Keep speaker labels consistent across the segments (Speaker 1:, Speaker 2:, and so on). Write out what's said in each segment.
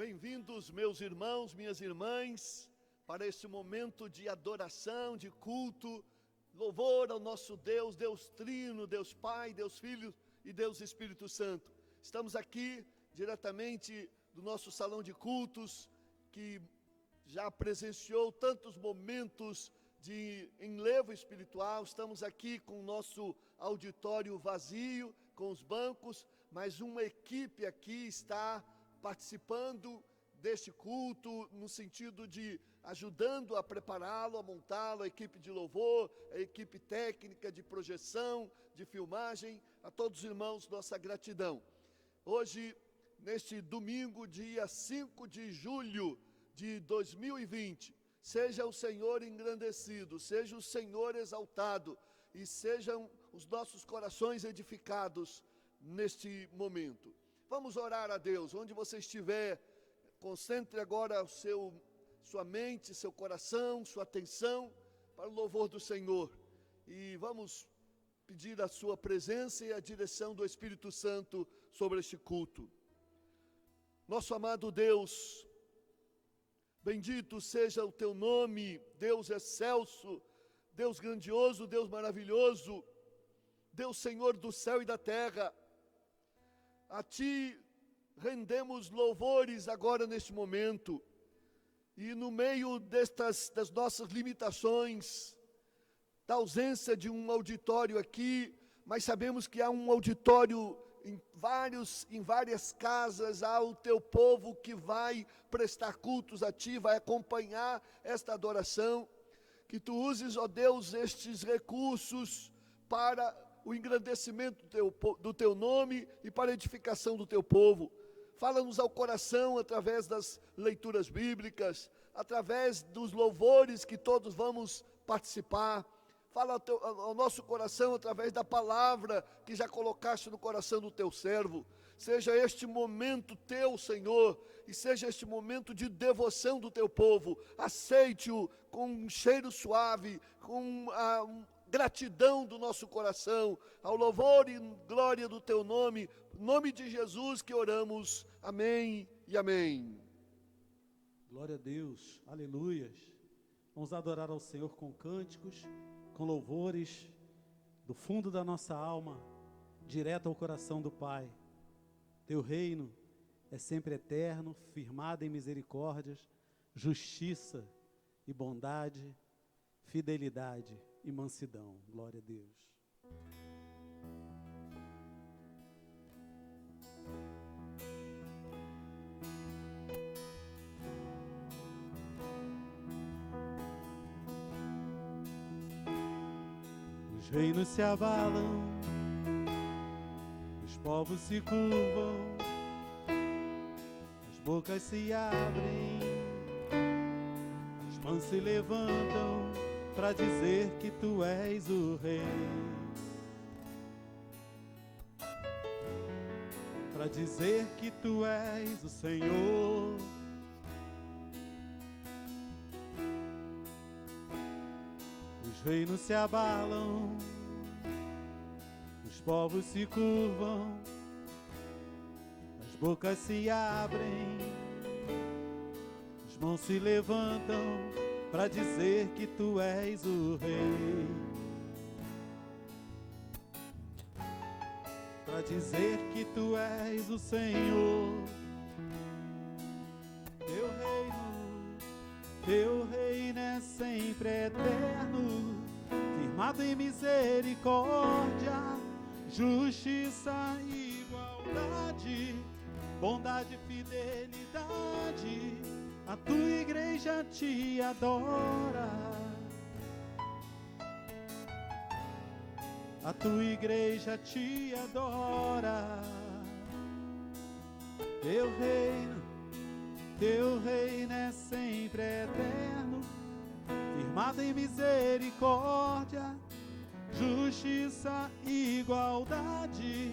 Speaker 1: Bem-vindos, meus irmãos, minhas irmãs, para esse momento de adoração, de culto, louvor ao nosso Deus, Deus Trino, Deus Pai, Deus Filho e Deus Espírito Santo. Estamos aqui diretamente do nosso salão de cultos, que já presenciou tantos momentos de enlevo espiritual. Estamos aqui com o nosso auditório vazio, com os bancos, mas uma equipe aqui está participando deste culto, no sentido de ajudando a prepará-lo, a montá-lo, a equipe de louvor, a equipe técnica de projeção, de filmagem, a todos os irmãos, nossa gratidão. Hoje, neste domingo, dia 5 de julho de 2020, seja o Senhor engrandecido, seja o Senhor exaltado e sejam os nossos corações edificados neste momento. Vamos orar a Deus. Onde você estiver, concentre agora sua mente, seu coração, sua atenção para o louvor do Senhor. E vamos pedir a sua presença e a direção do Espírito Santo sobre este culto. Nosso amado Deus, bendito seja o teu nome, Deus excelso, Deus grandioso, Deus maravilhoso, Deus Senhor do céu e da terra. A Ti rendemos louvores agora neste momento, e no meio das nossas limitações, da ausência de um auditório aqui, mas sabemos que há um auditório em várias casas, há o Teu povo que vai prestar cultos a Ti, vai acompanhar esta adoração, que Tu uses, ó Deus, estes recursos para o engrandecimento do Teu nome e para a edificação do Teu povo. Fala-nos ao coração através das leituras bíblicas, através dos louvores que todos vamos participar. Fala ao nosso coração através da palavra que já colocaste no coração do Teu servo. Seja este momento Teu, Senhor, e seja este momento de devoção do Teu povo. Aceite-o com um cheiro suave, com gratidão do nosso coração, ao louvor e glória do Teu nome, em nome de Jesus que oramos, amém e amém.
Speaker 2: Glória a Deus, aleluias. Vamos adorar ao Senhor com cânticos, com louvores, do fundo da nossa alma, direto ao coração do Pai. Teu reino é sempre eterno, firmado em misericórdias, justiça e bondade, fidelidade e mansidão. Glória a Deus. Os reinos se abalam, os povos se curvam, as bocas se abrem, as mãos se levantam para dizer que Tu és o Rei, para dizer que Tu és o Senhor. Os reinos se abalam, os povos se curvam, as bocas se abrem, as mãos se levantam para dizer que Tu és o Rei, para dizer que Tu és o Senhor. Teu reino é sempre eterno, firmado em misericórdia, justiça e igualdade, bondade e fidelidade. A Tua igreja Te adora, a Tua igreja Te adora. Teu reino é sempre eterno, firmado em misericórdia, justiça e igualdade,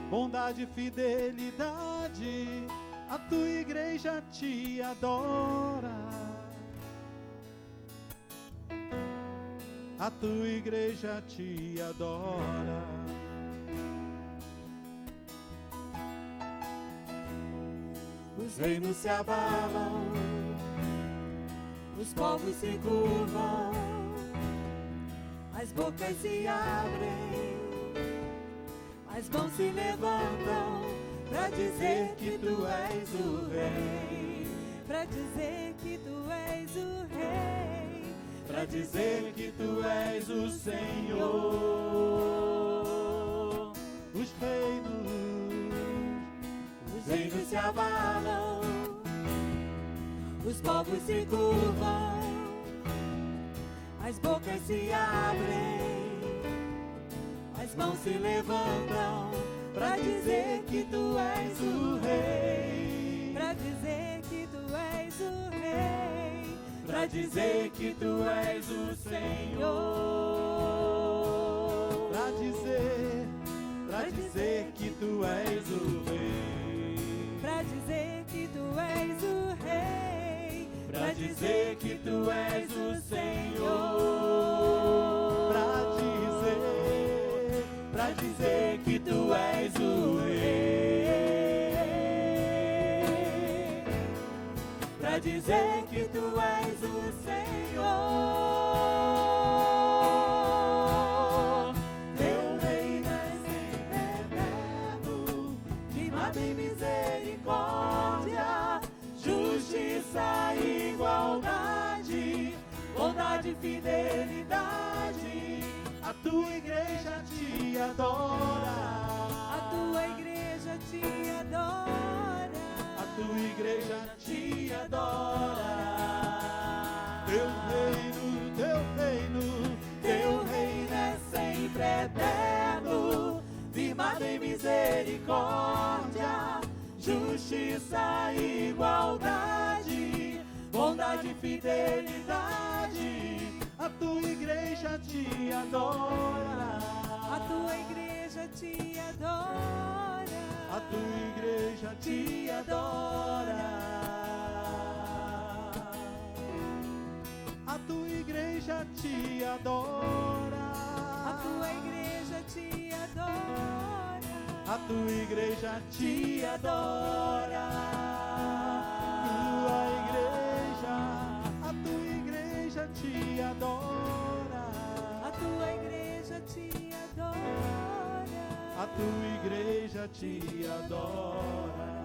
Speaker 2: bondade e fidelidade. A Tua igreja Te adora, a Tua igreja Te adora.
Speaker 3: Os reinos se abalam, os povos se curvam, as bocas se abrem, as mãos se levantam para dizer que tu és o rei, para dizer que tu és o rei, para dizer que tu és o Senhor.
Speaker 2: Os reinos
Speaker 3: Se abalam, os povos se curvam, as bocas se abrem, as mãos se levantam para dizer que tu és o rei, para dizer que tu és o rei, para dizer que tu és o Senhor,
Speaker 2: para dizer que tu és o rei,
Speaker 3: para dizer que tu és o rei, para dizer que tu és o Senhor, para dizer que tu és o rei, para dizer que tu és o Senhor. Teu reino é sempre eterno, firmado em misericórdia, justiça e igualdade, bondade e fidelidade.
Speaker 2: a tua igreja te adora,
Speaker 3: A tua igreja te adora,
Speaker 2: a tua igreja te adora.
Speaker 3: teu reino é sempre eterno, firmado em misericórdia, justiça e igualdade, bondade e fidelidade.
Speaker 2: A tua igreja te adora,
Speaker 3: A tua igreja te adora,
Speaker 2: a tua igreja te adora. A tua igreja te adora,
Speaker 3: a tua igreja te adora,
Speaker 2: a tua igreja te adora. A tua igreja te adora,
Speaker 3: a tua igreja te adora,
Speaker 2: a tua igreja te adora.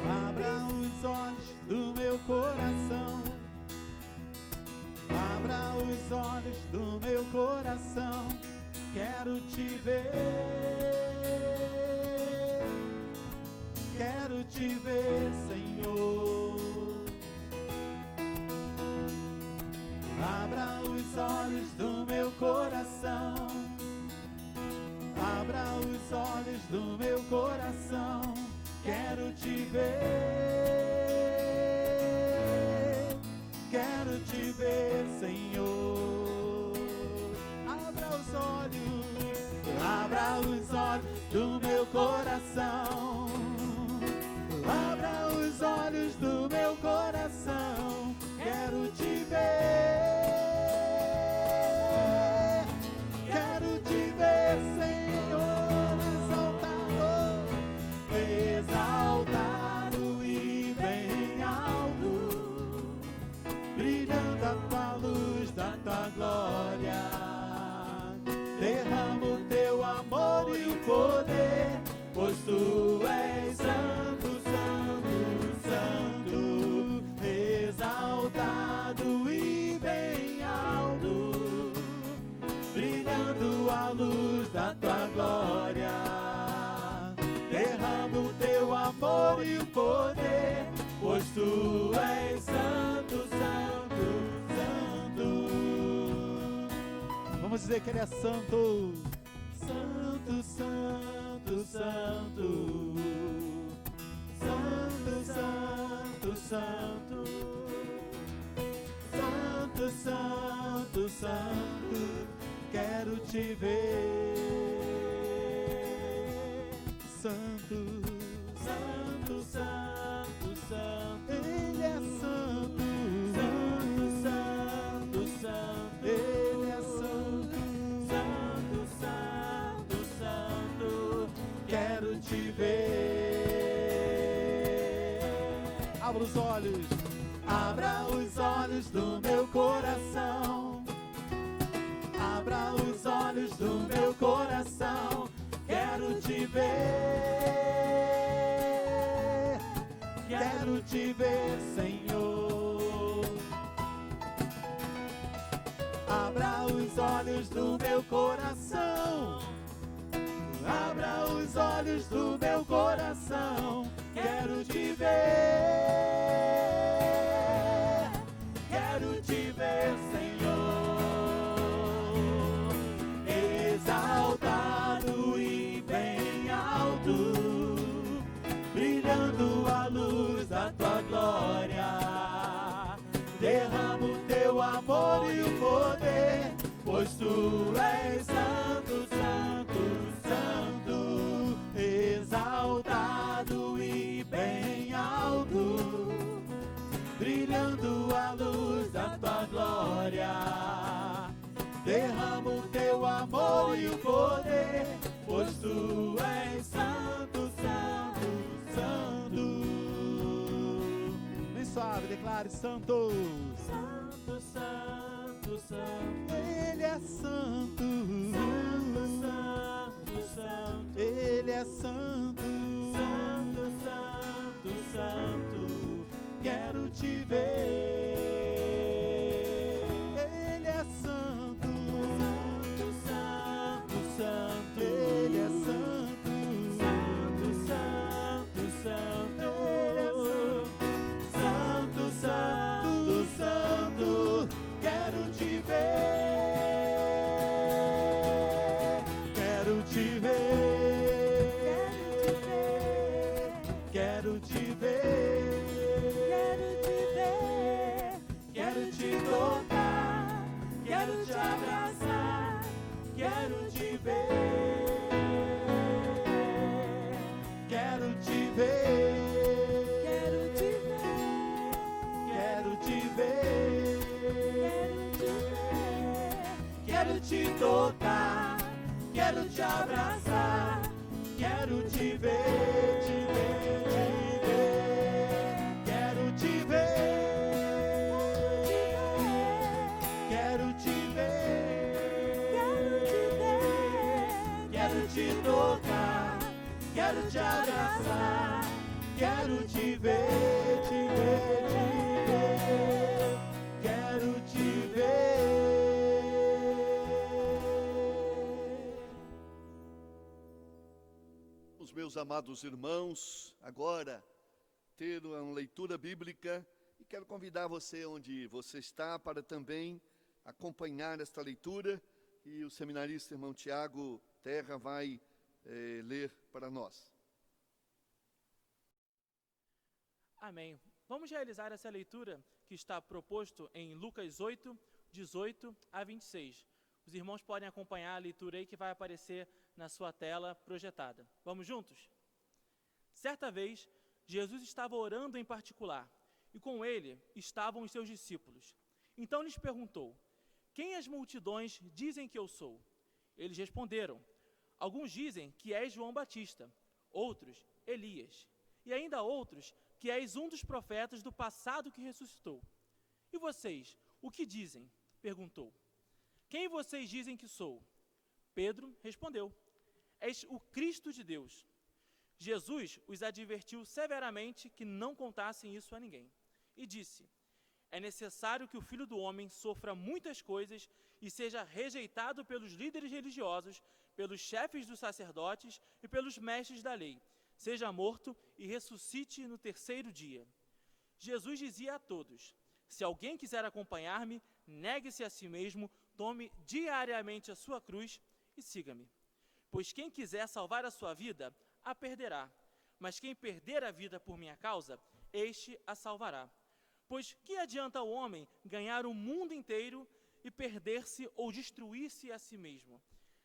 Speaker 2: Abra os olhos do meu coração, abra os olhos do meu coração, quero te ver, Senhor. Abra os olhos do meu coração, abra os olhos do meu coração, quero te ver, Senhor. Abra os olhos do meu coração, abra os olhos do meu coração, quero te ver, Senhor, exaltado e bem alto, brilhando a tua luz da tua glória. Derrama o teu amor e o poder, pois tu és santo, santo, santo, exaltado e bem alto, brilhando a luz da tua glória. Derrama o teu amor e o poder, pois tu és santo, santo, santo. Vamos dizer que ele é santo, santo, santo, santo, santo, santo, santo, santo. santo, santo, quero te ver. Santo, santo, santo, santo, Ele é santo. Santo, santo, santo, Ele é santo. Santo, santo, santo, quero te ver. Abra os olhos. Abra os olhos do meu coração. Abra os olhos do meu coração. Quero te ver. Quero te ver, Senhor. Abra os olhos do meu coração. Abra os olhos do meu coração. Quero te ver. Quero te ver, Senhor, exaltado e bem alto, brilhando a luz da tua glória. Derrama o teu amor e o poder, pois tu és santo, santo, santo, exaltado e bem alto, brilhando a luz da tua glória. Derrama o teu amor e o poder, pois tu és santo, santo, santo. Bem suave, declare santo. Santo, santo, santo, Ele é santo. Santo, santo, santo, Ele é santo. Santo, santo, santo, quero te ver. Ele é santo. Santo, santo, santo, Ele é santo. Santo, santo, santo, Ele é santo. Santo, santo, santo, quero te ver. Quero te ver. Quero te ver. Quero te tocar, quero te abraçar, quero te ver, quero te ver, quero te ver, quero te tocar, quero te abraçar, quero te ver, te ver, quero te ver. Quero te tocar, quero te abraçar, quero te ver, te ver, te ver, quero te ver.
Speaker 1: Os meus amados irmãos, agora ter uma leitura bíblica e quero convidar você onde você está para também acompanhar esta leitura e o seminarista irmão Tiago Terra vai ler para nós.
Speaker 4: Amém. Vamos realizar essa leitura que está proposto em Lucas 8, 18 a 26. Os irmãos podem acompanhar a leitura aí que vai aparecer na sua tela projetada. Vamos juntos? Certa vez, Jesus estava orando em particular, e com ele estavam os seus discípulos. Então lhes perguntou: quem as multidões dizem que eu sou? Eles responderam: alguns dizem que és João Batista, outros Elias, e ainda outros que és um dos profetas do passado que ressuscitou. E vocês, o que dizem? Perguntou. Quem vocês dizem que sou? Pedro respondeu: és o Cristo de Deus. Jesus os advertiu severamente que não contassem isso a ninguém. E disse: é necessário que o Filho do Homem sofra muitas coisas e seja rejeitado pelos líderes religiosos, pelos chefes dos sacerdotes e pelos mestres da lei, seja morto e ressuscite no terceiro dia. Jesus dizia a todos: se alguém quiser acompanhar-me, negue-se a si mesmo, tome diariamente a sua cruz e siga-me. Pois quem quiser salvar a sua vida, a perderá, mas quem perder a vida por minha causa, este a salvará. Pois que adianta o homem ganhar o mundo inteiro e perder-se ou destruir-se a si mesmo?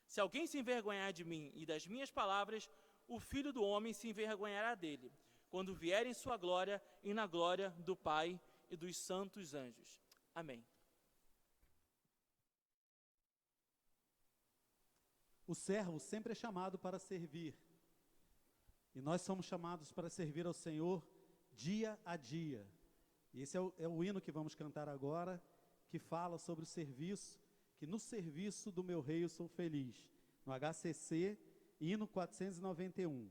Speaker 4: Se alguém se envergonhar de mim e das minhas palavras, o Filho do Homem se envergonhará dele, quando vier em sua glória e na glória do Pai e dos santos anjos. Amém.
Speaker 2: O servo sempre é chamado para servir. E nós somos chamados para servir ao Senhor dia a dia. E esse é o hino que vamos cantar agora, que fala sobre o serviço, que no serviço do meu rei eu sou feliz. No HCC, hino 491.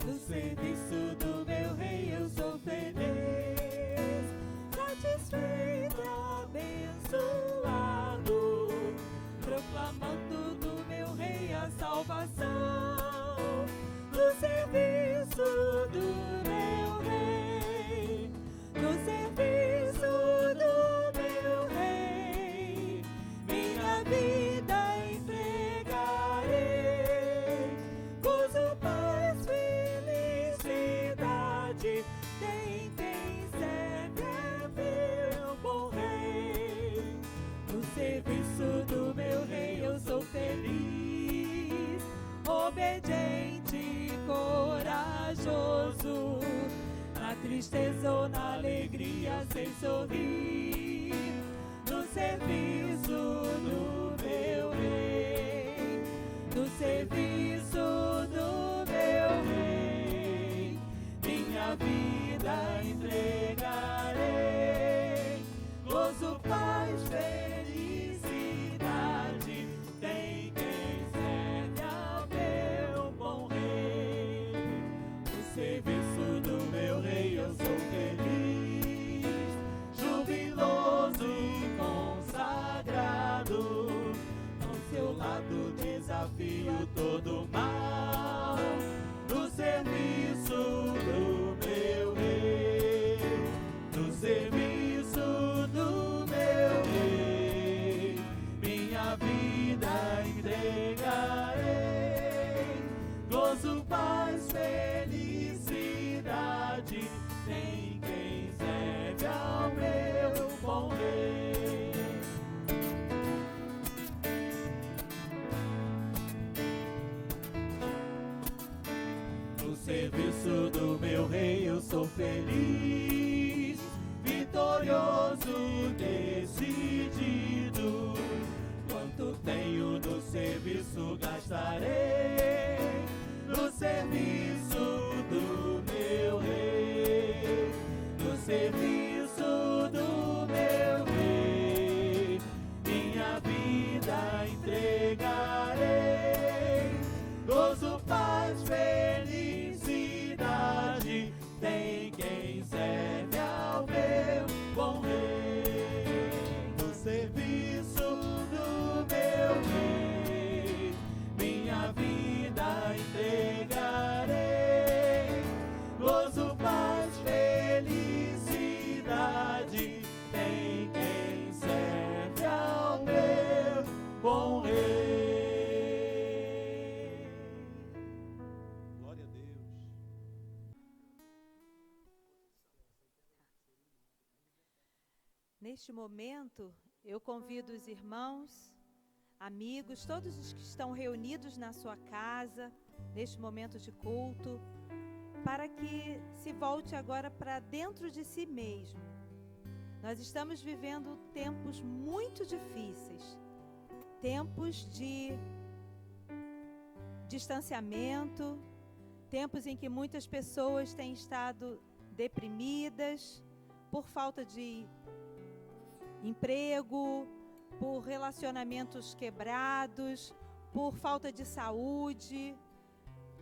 Speaker 3: No serviço do meu rei eu sou feliz, satisfeito, abençoado, proclamando do meu rei a salvação. No serviço do meu rei, no serviço do meu rei, minha vida entregarei. Gozo, paz, felicidade, tem quem serve a meu bom rei. No serviço do meu rei eu sou feliz, obediente, corajoso, na tristeza ou na alegria sei sorrir. No serviço do meu rei, no serviço do meu rei, minha vida entregarei. Gozo, paz, felicidade, tem quem serve ao meu bom rei. No serviço do meu rei eu sou feliz, jubiloso e consagrado, ao seu lado desafio todo mal. No serviço do meu rei, no serviço do meu rei, minha vida entregarei. Gozo, paz, felicidade, tem quem serve ao meu bom rei. No serviço do meu rei eu sou feliz, vitorioso, decidido. Quanto tenho no serviço gastarei, no serviço do meu rei, no serviço do meu rei, minha vida entregarei. Gozo, paz, felicidade, tem quem serve ao meu bom rei. No serviço do meu rei, minha vida entregarei. Gozo, paz, felicidade, tem quem serve ao meu bom rei.
Speaker 2: Glória a Deus.
Speaker 5: Neste momento, eu convido os irmãos, amigos, todos os que estão reunidos na sua casa, neste momento de culto, para que se volte agora para dentro de si mesmo. Nós estamos vivendo tempos muito difíceis, tempos de distanciamento, tempos em que muitas pessoas têm estado deprimidas por falta de emprego, por relacionamentos quebrados, por falta de saúde,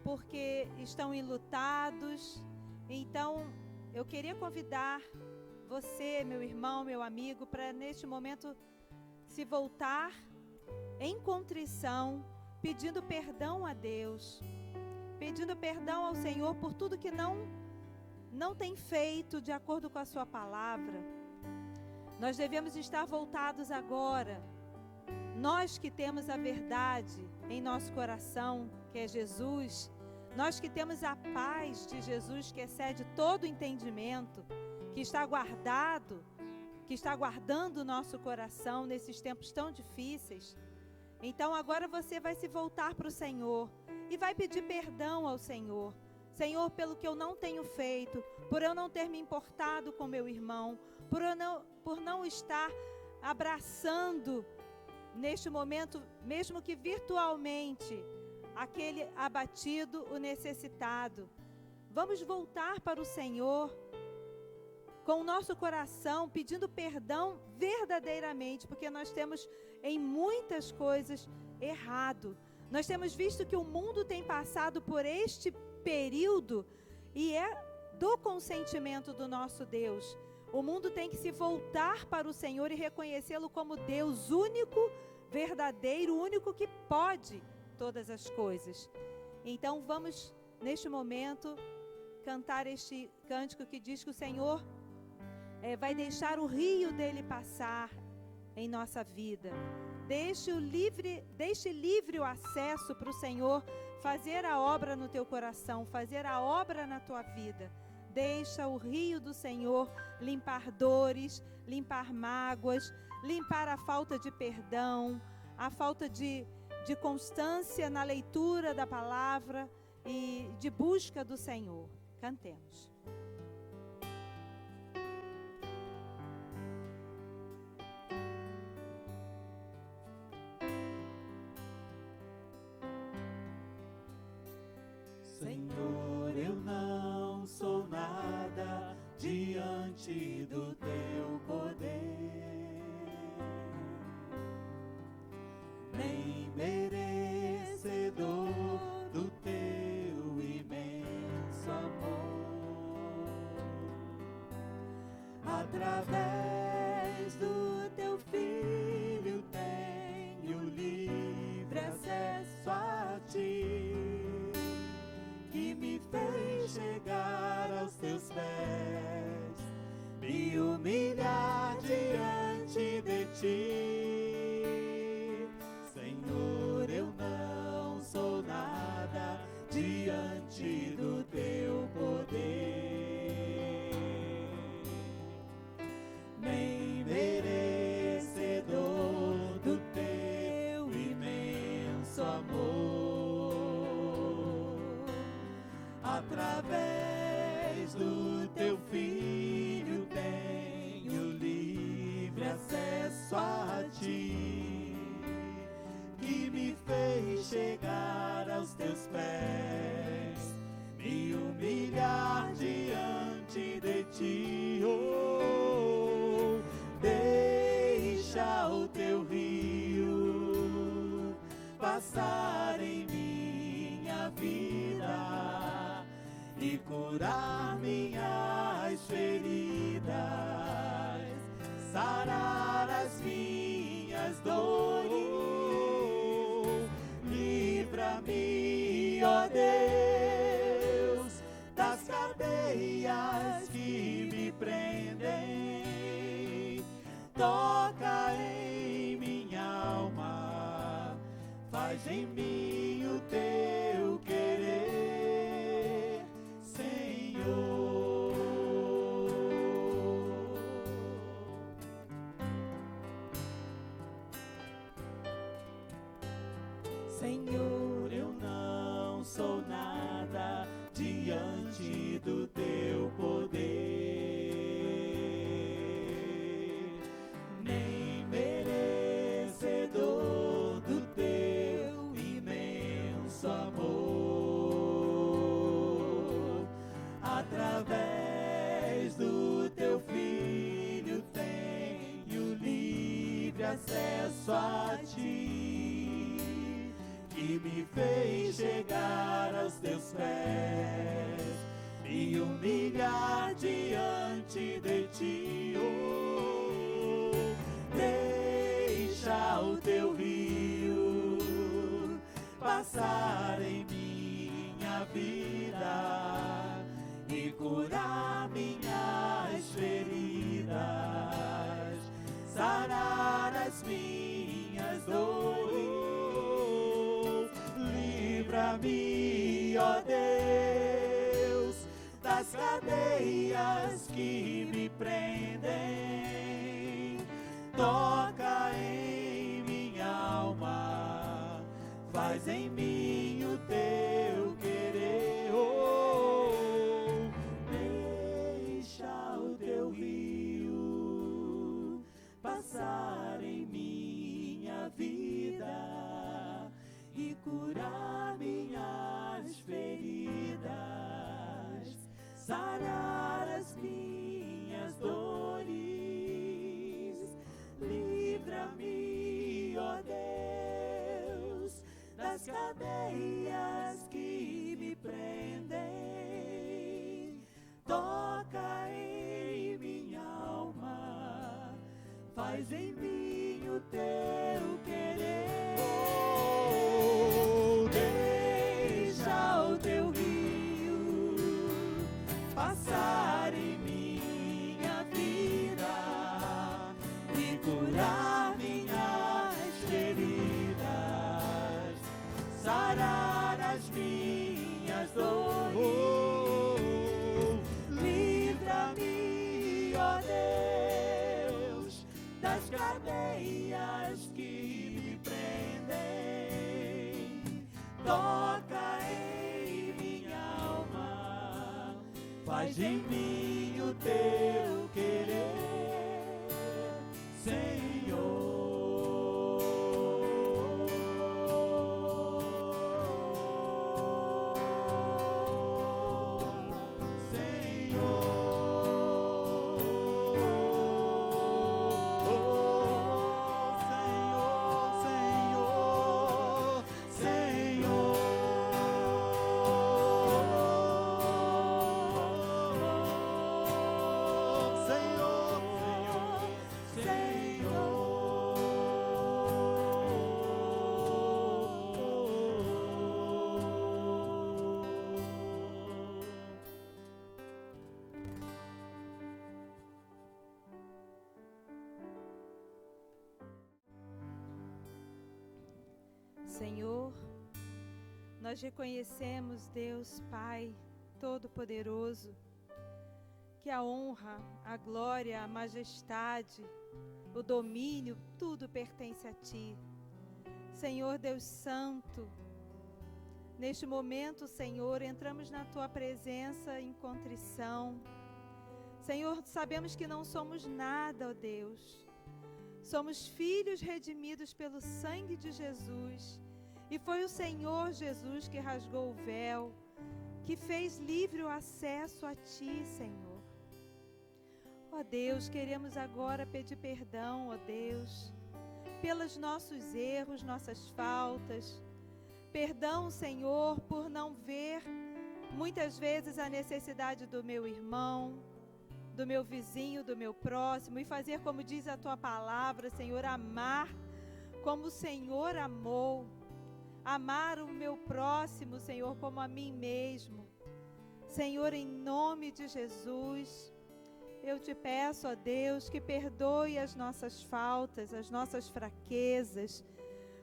Speaker 5: porque estão enlutados. Então, eu queria convidar você, meu irmão, meu amigo, para neste momento se voltar em contrição, pedindo perdão a Deus, pedindo perdão ao Senhor por tudo que não tem feito de acordo com a sua palavra, Nós devemos estar voltados agora. Nós que temos a verdade em nosso coração, que é Jesus, nós que temos a paz de Jesus que excede todo entendimento, que está guardado, que está guardando o nosso coração nesses tempos tão difíceis. Então agora você vai se voltar para o Senhor e vai pedir perdão ao Senhor. Senhor, pelo que eu não tenho feito, por eu não ter me importado com meu irmão, por não estar abraçando neste momento, mesmo que virtualmente, aquele abatido, o necessitado. Vamos voltar para o Senhor com o nosso coração, pedindo perdão verdadeiramente, porque nós temos em muitas coisas errado. Nós temos visto que o mundo tem passado por este período e é do consentimento do nosso Deus. O mundo tem que se voltar para o Senhor e reconhecê-lo como Deus único, verdadeiro, único que pode todas as coisas. Então vamos, neste momento, cantar este cântico que diz que o Senhor vai deixar o rio dele passar em nossa vida. Deixe livre o acesso para o Senhor fazer a obra no teu coração, fazer a obra na tua vida. Deixa o rio do Senhor limpar dores, limpar mágoas, limpar a falta de perdão, a falta de constância na leitura da palavra e de busca do Senhor. Cantemos.
Speaker 2: Senhor, eu não sou nada diante do teu poder, nem merecedor do teu imenso amor. Através do teu Filho tenho livre acesso a ti, que me fez chegar aos teus pés, me humilhar diante de ti. Senhor, eu não sou nada diante do teu poder, nem merecedor do teu imenso amor. Através do teu Filho tenho livre acesso a ti, que me fez chegar aos teus pés, me humilhar diante de ti. Oh, deixa o teu rio passar em minha vida e curar minhas feridas, sarar as minhas dores. Livra-me, ó Deus, das cadeias que me prendem. Toca em minha alma, faz em mim o teu querer, Senhor. Senhor, eu não sou nada diante do teu poder, nem merecedor do teu imenso amor. Através do teu Filho tenho livre acesso a ti, que me fez chegar aos teus pés, me humilhar diante de ti. Oh, deixa o teu rio passar em minha vida e curar minhas feridas,
Speaker 3: livra-me, ó Deus, das cadeias que me prendem. Toca em minha alma, faz em mim o teu querer. Oh, deixa o teu rio passar em minha vida e curar minhas feridas, sarar as minhas dores. Livra-me, ó Deus, das cadeias que me prendem. Toca em minha alma, faz em mim o teu querer. Oh, deixa o teu rio passar em minha vida e curar minhas feridas, sarar as minhas dores. Livra-me, ó Deus, das cadeias que me prendem. Toca em minha alma, faz em mim o teu querer, Senhor.
Speaker 5: Senhor, nós reconhecemos, Deus Pai Todo-Poderoso, que a honra, a glória, a majestade, o domínio, tudo pertence a Ti. Senhor Deus Santo, neste momento, Senhor, entramos na Tua presença em contrição. Senhor, sabemos que não somos nada, ó Deus. Somos filhos redimidos pelo sangue de Jesus. E foi o Senhor Jesus que rasgou o véu, que fez livre o acesso a Ti, Senhor. Ó Deus, queremos agora pedir perdão, ó Deus, pelos nossos erros, nossas faltas. Perdão, Senhor, por não ver muitas vezes a necessidade do meu irmão, do meu vizinho, do meu próximo, e fazer como diz a Tua palavra, Senhor, amar como o Senhor amou. Amar o meu próximo, Senhor, como a mim mesmo. Senhor, em nome de Jesus, eu te peço, ó Deus, que perdoe as nossas faltas, as nossas fraquezas,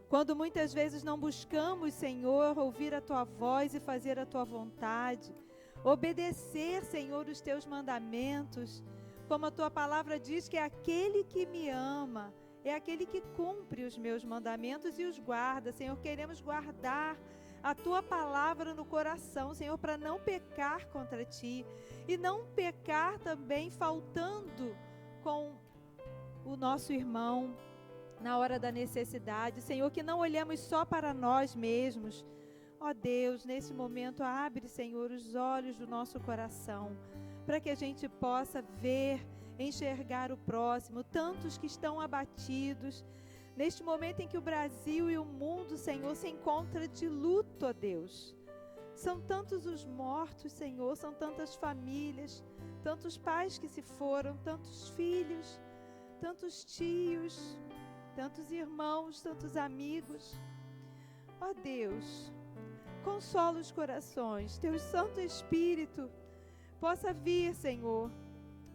Speaker 5: quando muitas vezes não buscamos, Senhor, ouvir a Tua voz e fazer a Tua vontade, obedecer, Senhor, os Teus mandamentos, como a Tua palavra diz que é aquele que me ama, é aquele que cumpre os meus mandamentos e os guarda. Senhor, queremos guardar a Tua palavra no coração, Senhor, para não pecar contra Ti e não pecar também faltando com o nosso irmão na hora da necessidade. Senhor, que não olhemos só para nós mesmos. Ó Deus, nesse momento abre, Senhor, os olhos do nosso coração, para que a gente possa ver, enxergar o próximo, tantos que estão abatidos, neste momento em que o Brasil e o mundo, Senhor, se encontram de luto, ó Deus. São tantos os mortos, Senhor, são tantas famílias, tantos pais que se foram, tantos filhos, tantos tios, tantos irmãos, tantos amigos. Ó Deus, consola os corações, Teu Santo Espírito possa vir, Senhor,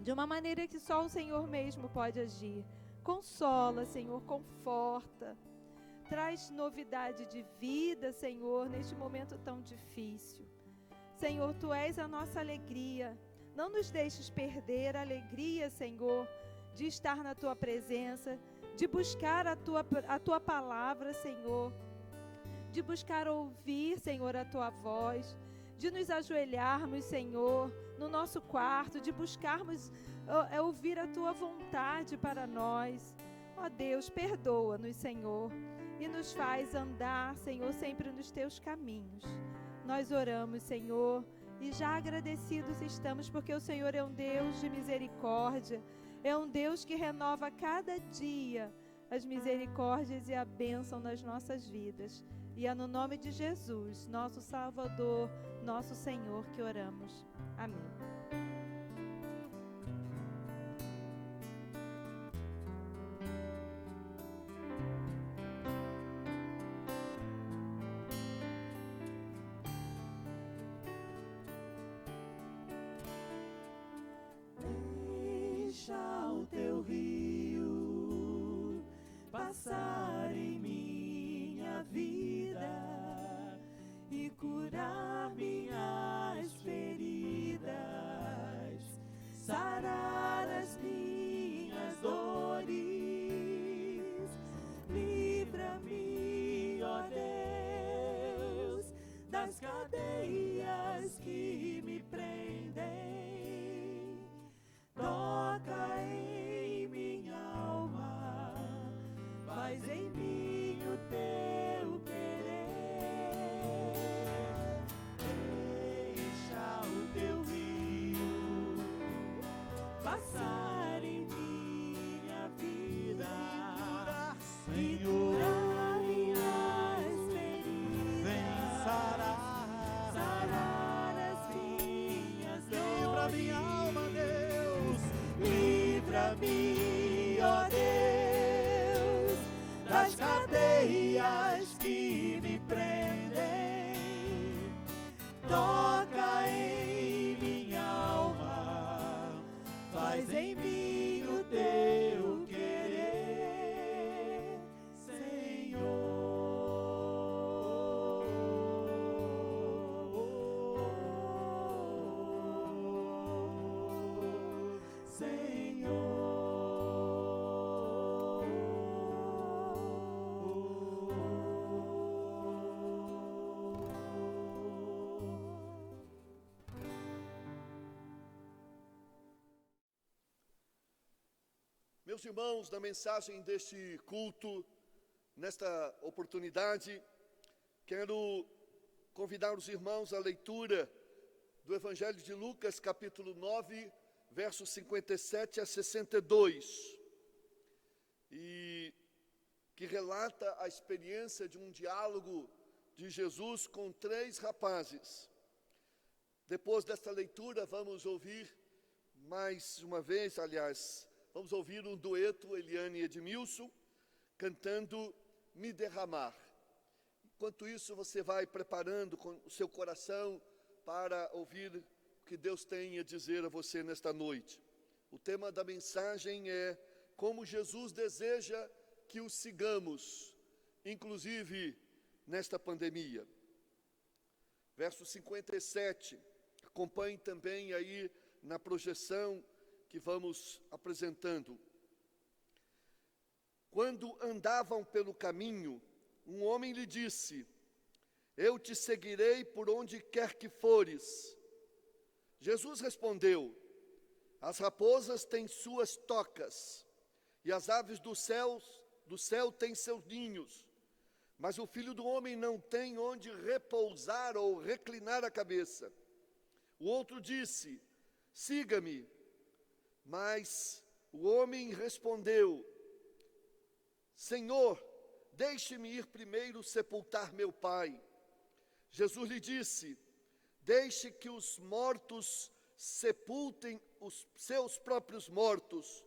Speaker 5: de uma maneira que só o Senhor mesmo pode agir. Consola, Senhor, conforta. Traz novidade de vida, Senhor, neste momento tão difícil. Senhor, Tu és a nossa alegria. Não nos deixes perder a alegria, Senhor, de estar na Tua presença, de buscar a Tua palavra, Senhor, de buscar ouvir, Senhor, a Tua voz, de nos ajoelharmos, Senhor, no nosso quarto, de buscarmos ouvir a Tua vontade para nós. Ó Deus, perdoa-nos, Senhor, e nos faz andar, Senhor, sempre nos Teus caminhos. Nós oramos, Senhor, e já agradecidos estamos, porque o Senhor é um Deus de misericórdia, é um Deus que renova cada dia as misericórdias e a bênção nas nossas vidas. E é no nome de Jesus, nosso Salvador, nosso Senhor, que oramos. Amém.
Speaker 3: Deixa o teu rio passar em minha vida e curar minhas feridas, sarar as minhas dores. Livra-me, ó Deus, das cadeias que me prendem. Toca em minha alma, faz em mim o teu querer. Deixa o teu rio passar em minha vida e curar minhas feridas.
Speaker 2: Vem
Speaker 3: sarar as minhas dores.
Speaker 2: livra minha alma, Deus.
Speaker 3: Livra-me, ó Deus, das cadeias que me prendem. Toca em minha alma, faz em mim o teu querer, Senhor.
Speaker 1: Meus irmãos, na mensagem deste culto, nesta oportunidade, quero convidar os irmãos à leitura do Evangelho de Lucas, capítulo 9, versos 57 a 62, e que relata a experiência de um diálogo de Jesus com 3 rapazes. Depois desta leitura, vamos ouvir mais uma vez, vamos ouvir um dueto, Eliane e Edmilson, cantando Me Derramar. Enquanto isso, você vai preparando com o seu coração para ouvir o que Deus tem a dizer a você nesta noite. O tema da mensagem é como Jesus deseja que o sigamos, inclusive nesta pandemia. Verso 57, acompanhe também aí na projeção que vamos apresentando. Quando andavam pelo caminho, um homem lhe disse: Eu te seguirei por onde quer que fores. Jesus respondeu: As raposas têm suas tocas, e as aves do céu têm seus ninhos, mas o Filho do Homem não tem onde repousar ou reclinar a cabeça. O outro disse: Siga-me. Mas o homem respondeu: Senhor, deixe-me ir primeiro sepultar meu pai. Jesus lhe disse: Deixe que os mortos sepultem os seus próprios mortos.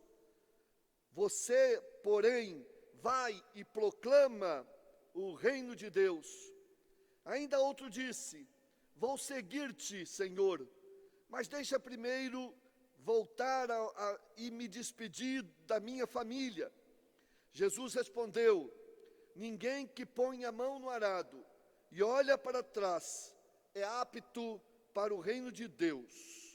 Speaker 1: Você, porém, vai e proclama o reino de Deus. Ainda outro disse: Vou seguir-te, Senhor, mas deixa primeiro voltar e me despedir da minha família. Jesus respondeu: ninguém que põe a mão no arado e olha para trás é apto para o reino de Deus.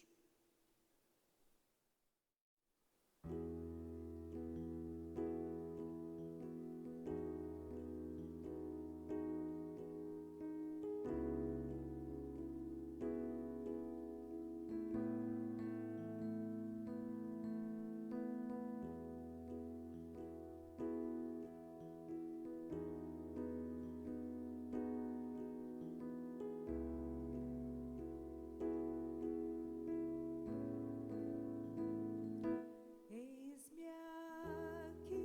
Speaker 3: Eis-me aqui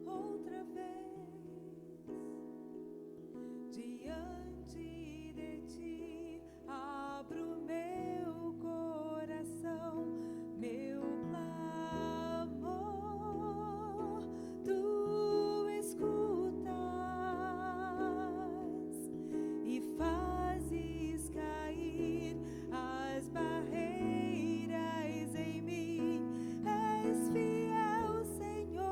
Speaker 3: outra vez diante de ti, abro meu coração, meu clamor, tu escutas e fazes cair as barreiras em mim. És fiel, Senhor,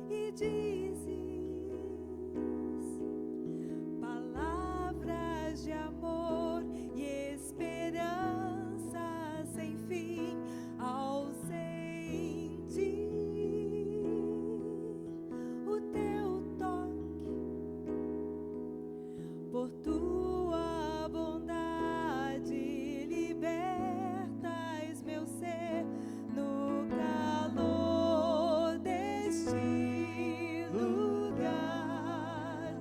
Speaker 3: e dizes palavras de amor e esperança sem fim ao sentir o teu toque. Por tua bondade libertas meu ser no calor deste lugar.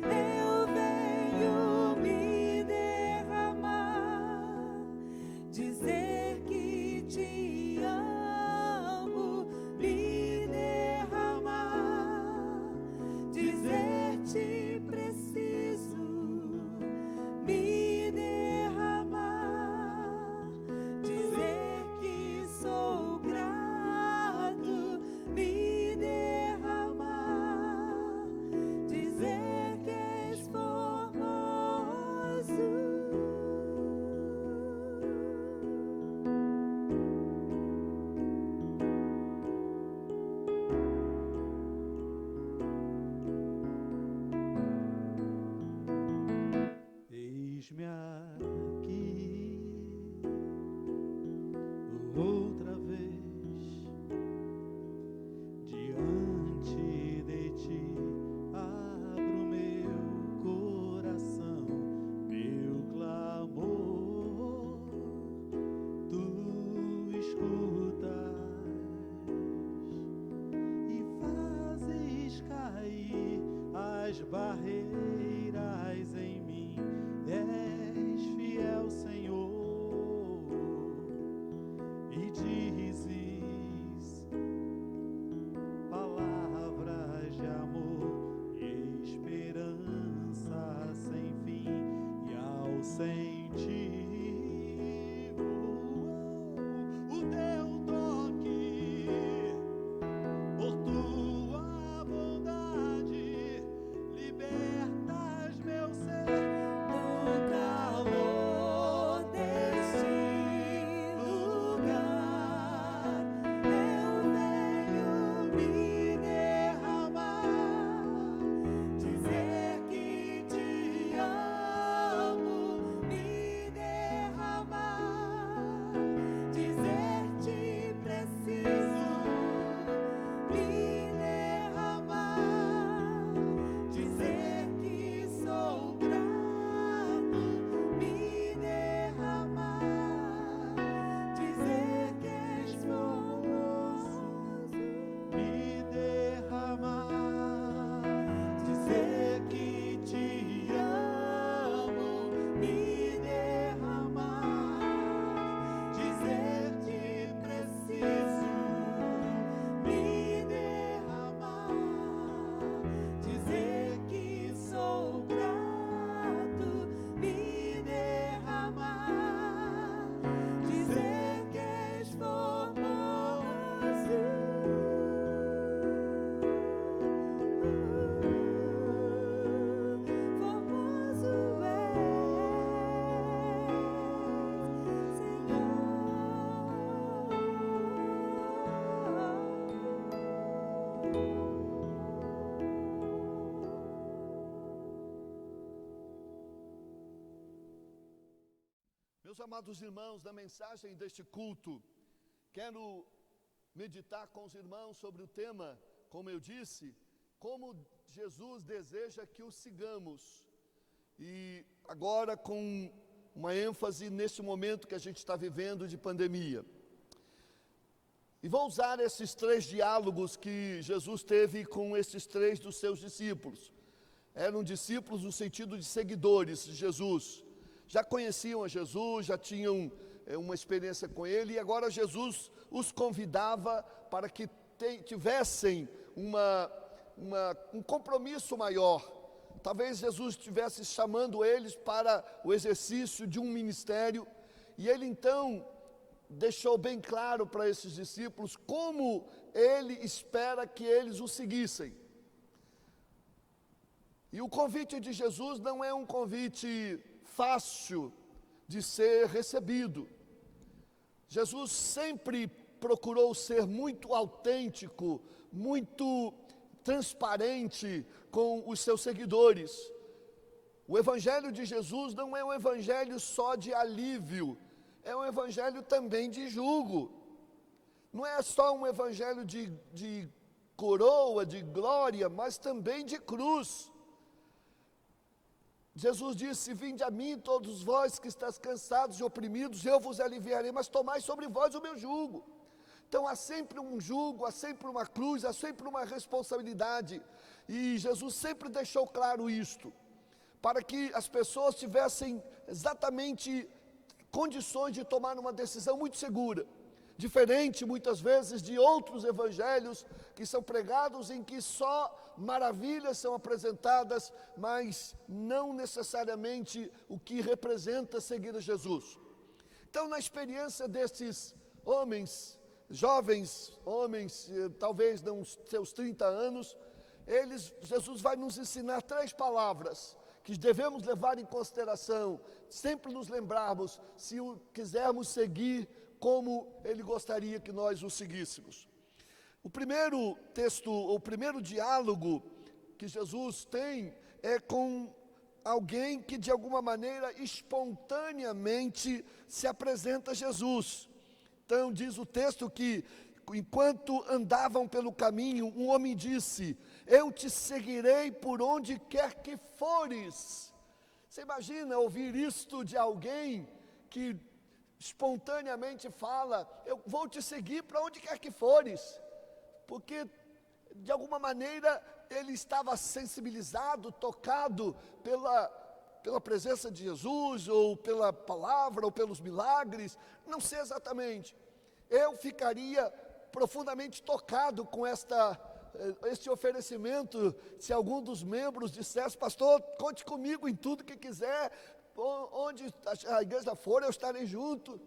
Speaker 3: Eu venho me derramar, dizer que te amo, me derramar, dizer te preciso, me derramar, dizer que sou grato, me derramar, dizer que és formoso.
Speaker 2: Eis-me aqui outra vez diante de ti, abro meu coração, meu clamor, tu escutas e fazes cair as barreiras em mim. És fiel, Senhor, e dizes palavras de amor e esperança sem fim. E ao sentir o teu toque, por tua bondade libertas meu ser.
Speaker 3: No calor deste lugar,
Speaker 1: amados irmãos, na mensagem deste culto, quero meditar com os irmãos sobre o tema, como eu disse, como Jesus deseja que o sigamos. E agora com uma ênfase nesse momento que a gente está vivendo de pandemia. E vou usar esses 3 diálogos que Jesus teve com esses 3 dos seus discípulos. Eram discípulos no sentido de seguidores de Jesus. Já conheciam a Jesus, já tinham uma experiência com ele, e agora Jesus os convidava para que tivessem um compromisso maior. Talvez Jesus estivesse chamando eles para o exercício de um ministério, e ele então deixou bem claro para esses discípulos como ele espera que eles o seguissem. E o convite de Jesus não é um convite fácil de ser recebido. Jesus sempre procurou ser muito autêntico, muito transparente com os seus seguidores. O evangelho de Jesus não é um evangelho só de alívio, é um evangelho também de jugo. Não é só um evangelho de coroa, de glória, mas também de cruz. Jesus disse: vinde a mim todos vós que estáis cansados e oprimidos, eu vos aliviarei, mas tomai sobre vós o meu jugo. Então há sempre um jugo, há sempre uma cruz, há sempre uma responsabilidade. E Jesus sempre deixou claro isto, para que as pessoas tivessem exatamente condições de tomar uma decisão muito segura. Diferente muitas vezes de outros evangelhos que são pregados em que só maravilhas são apresentadas, mas não necessariamente o que representa seguir a Jesus. Então, na experiência desses homens, jovens homens, talvez não seus 30 anos, Jesus vai nos ensinar 3 palavras que devemos levar em consideração, sempre nos lembrarmos, se o quisermos seguir como ele gostaria que nós o seguíssemos. O primeiro texto, o primeiro diálogo que Jesus tem é com alguém que de alguma maneira espontaneamente se apresenta a Jesus. Então diz o texto que enquanto andavam pelo caminho, um homem disse: eu te seguirei por onde quer que fores. Você imagina ouvir isto de alguém que espontaneamente fala: eu vou te seguir para onde quer que fores, porque de alguma maneira ele estava sensibilizado, tocado pela presença de Jesus, ou pela palavra, ou pelos milagres, não sei exatamente. Eu ficaria profundamente tocado com este oferecimento, se algum dos membros dissesse: pastor, conte comigo em tudo que quiser, onde a igreja for, eu estarei junto.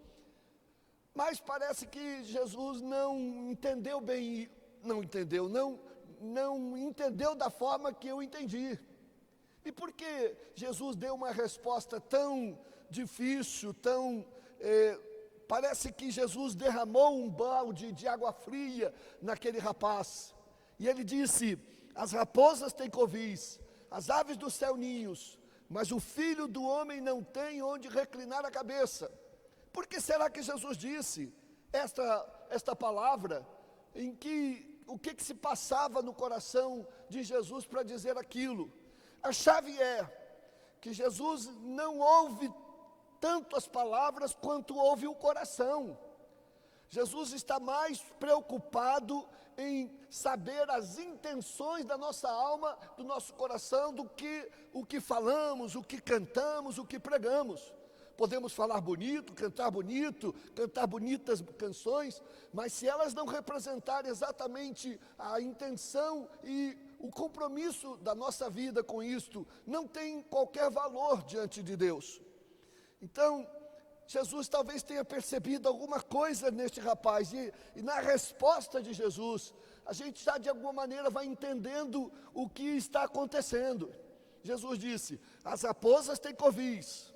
Speaker 1: Mas parece que Jesus não entendeu bem, não entendeu da forma que eu entendi. E por que Jesus deu uma resposta tão difícil, parece que Jesus derramou um balde de água fria naquele rapaz. E ele disse: as raposas têm covis, as aves do céu ninhos, mas o Filho do Homem não tem onde reclinar a cabeça. Por que será que Jesus disse esta palavra? O que se passava no coração de Jesus para dizer aquilo? A chave é que Jesus não ouve tanto as palavras quanto ouve o coração. Jesus está mais preocupado em saber as intenções da nossa alma, do nosso coração, do que o que falamos, o que cantamos, o que pregamos. Podemos falar bonito, cantar bonitas canções, mas se elas não representarem exatamente a intenção e o compromisso da nossa vida com isto, não tem qualquer valor diante de Deus. Então, Jesus talvez tenha percebido alguma coisa neste rapaz, e na resposta de Jesus, a gente já de alguma maneira vai entendendo o que está acontecendo. Jesus disse: as raposas têm covis,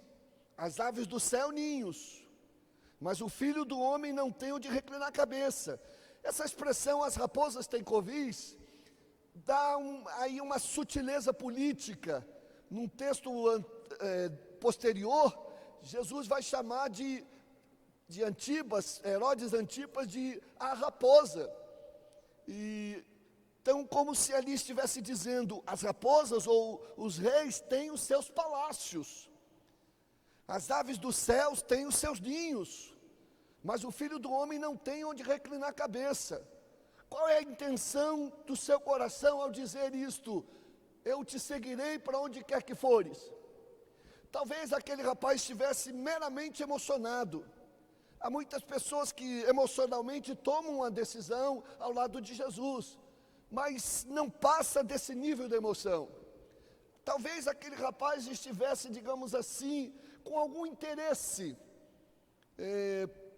Speaker 1: as aves do céu ninhos, mas o Filho do Homem não tem onde reclinar a cabeça. Essa expressão, as raposas têm covis, dá aí uma sutileza política. Num texto posterior, Jesus vai chamar de Antipas, Herodes Antipas, de a raposa. Então, como se ali estivesse dizendo, as raposas ou os reis têm os seus palácios, as aves dos céus têm os seus ninhos, mas o Filho do Homem não tem onde reclinar a cabeça. Qual é a intenção do seu coração ao dizer isto? Eu te seguirei para onde quer que fores. Talvez aquele rapaz estivesse meramente emocionado. Há muitas pessoas que emocionalmente tomam uma decisão ao lado de Jesus, mas não passa desse nível de emoção. Talvez aquele rapaz estivesse, digamos assim, com algum interesse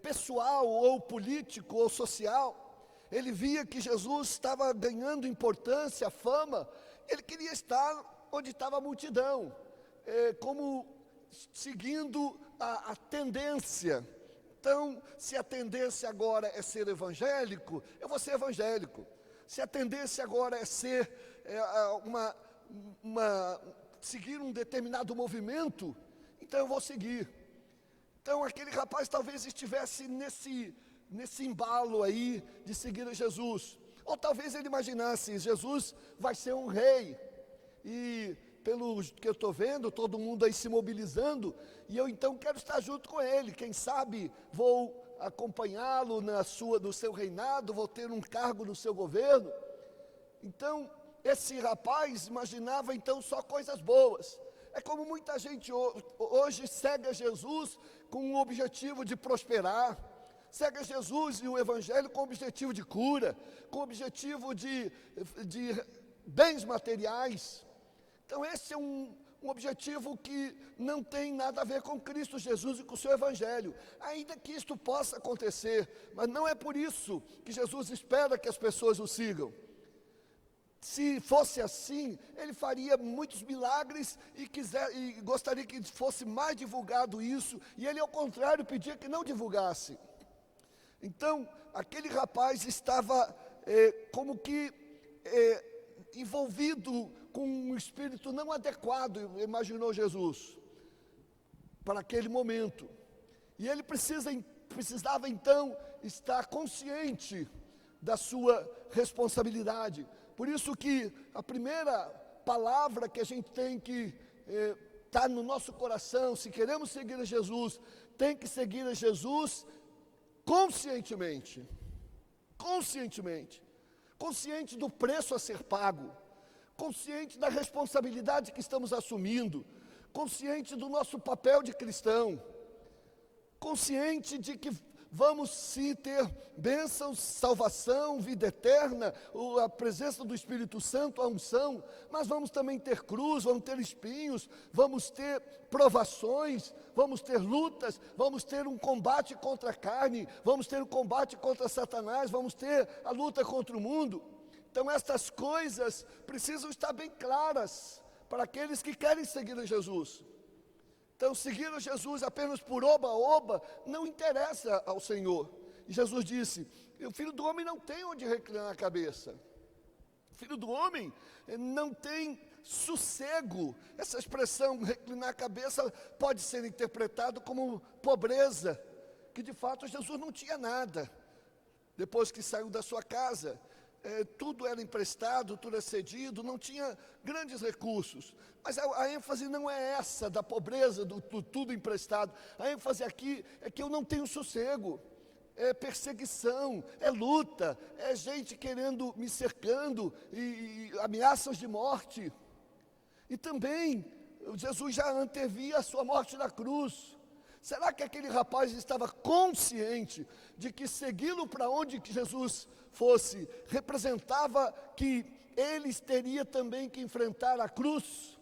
Speaker 1: pessoal ou político ou social. Ele via que Jesus estava ganhando importância, fama, ele queria estar onde estava a multidão, como seguindo a tendência. Então, se a tendência agora é ser evangélico, eu vou ser evangélico. Se a tendência agora é ser seguir um determinado movimento, então eu vou seguir. Então aquele rapaz talvez estivesse nesse embalo aí de seguir a Jesus. Ou talvez ele imaginasse, Jesus vai ser um rei, e pelo que eu estou vendo, todo mundo aí se mobilizando, e eu então quero estar junto com ele. Quem sabe vou acompanhá-lo no seu reinado, vou ter um cargo no seu governo. Então, esse rapaz imaginava então só coisas boas. É como muita gente hoje segue a Jesus com o objetivo de prosperar, segue a Jesus e o Evangelho com o objetivo de cura, com o objetivo de bens materiais. Então esse é um objetivo que não tem nada a ver com Cristo Jesus e com o seu Evangelho, ainda que isto possa acontecer, mas não é por isso que Jesus espera que as pessoas o sigam. Se fosse assim, ele faria muitos milagres e gostaria que fosse mais divulgado isso, e ele ao contrário pedia que não divulgasse. Então aquele rapaz estava como que envolvido com um espírito não adequado, imaginou Jesus, para aquele momento. E ele precisava então estar consciente da sua responsabilidade. Por isso que a primeira palavra que a gente tem que estar no nosso coração, se queremos seguir a Jesus, tem que seguir a Jesus conscientemente. Consciente do preço a ser pago, consciente da responsabilidade que estamos assumindo, consciente do nosso papel de cristão, consciente de que vamos sim ter bênçãos, salvação, vida eterna, a presença do Espírito Santo, a unção, mas vamos também ter cruz, vamos ter espinhos, vamos ter provações, vamos ter lutas, vamos ter um combate contra a carne, vamos ter um combate contra Satanás, vamos ter a luta contra o mundo. Então estas coisas precisam estar bem claras para aqueles que querem seguir a Jesus. Então seguir a Jesus apenas por oba-oba não interessa ao Senhor. E Jesus disse, o Filho do Homem não tem onde reclinar a cabeça. O Filho do Homem não tem sossego. Essa expressão reclinar a cabeça pode ser interpretado como pobreza, que de fato Jesus não tinha nada. Depois que saiu da sua casa, tudo era emprestado, tudo era cedido, não tinha grandes recursos. Mas a ênfase não é essa da pobreza, do tudo emprestado. A ênfase aqui é que eu não tenho sossego. É perseguição, é luta, é gente querendo me cercando e ameaças de morte. E também Jesus já antevia a sua morte na cruz. Será que aquele rapaz estava consciente de que segui-lo para onde Jesus fosse representava que ele teria também que enfrentar a cruz?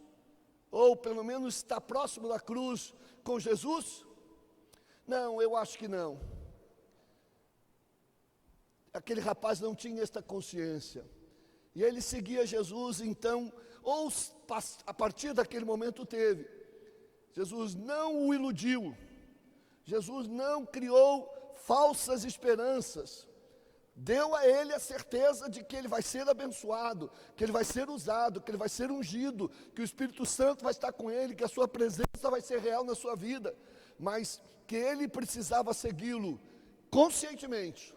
Speaker 1: Ou pelo menos estar próximo da cruz com Jesus? Não, eu acho que não. Aquele rapaz não tinha esta consciência. E ele seguia Jesus, então, ou a partir daquele momento teve. Jesus não o iludiu. Jesus não criou falsas esperanças. Deu a ele a certeza de que ele vai ser abençoado, que ele vai ser usado, que ele vai ser ungido, que o Espírito Santo vai estar com ele, que a sua presença vai ser real na sua vida. mas que ele precisava segui-lo conscientemente,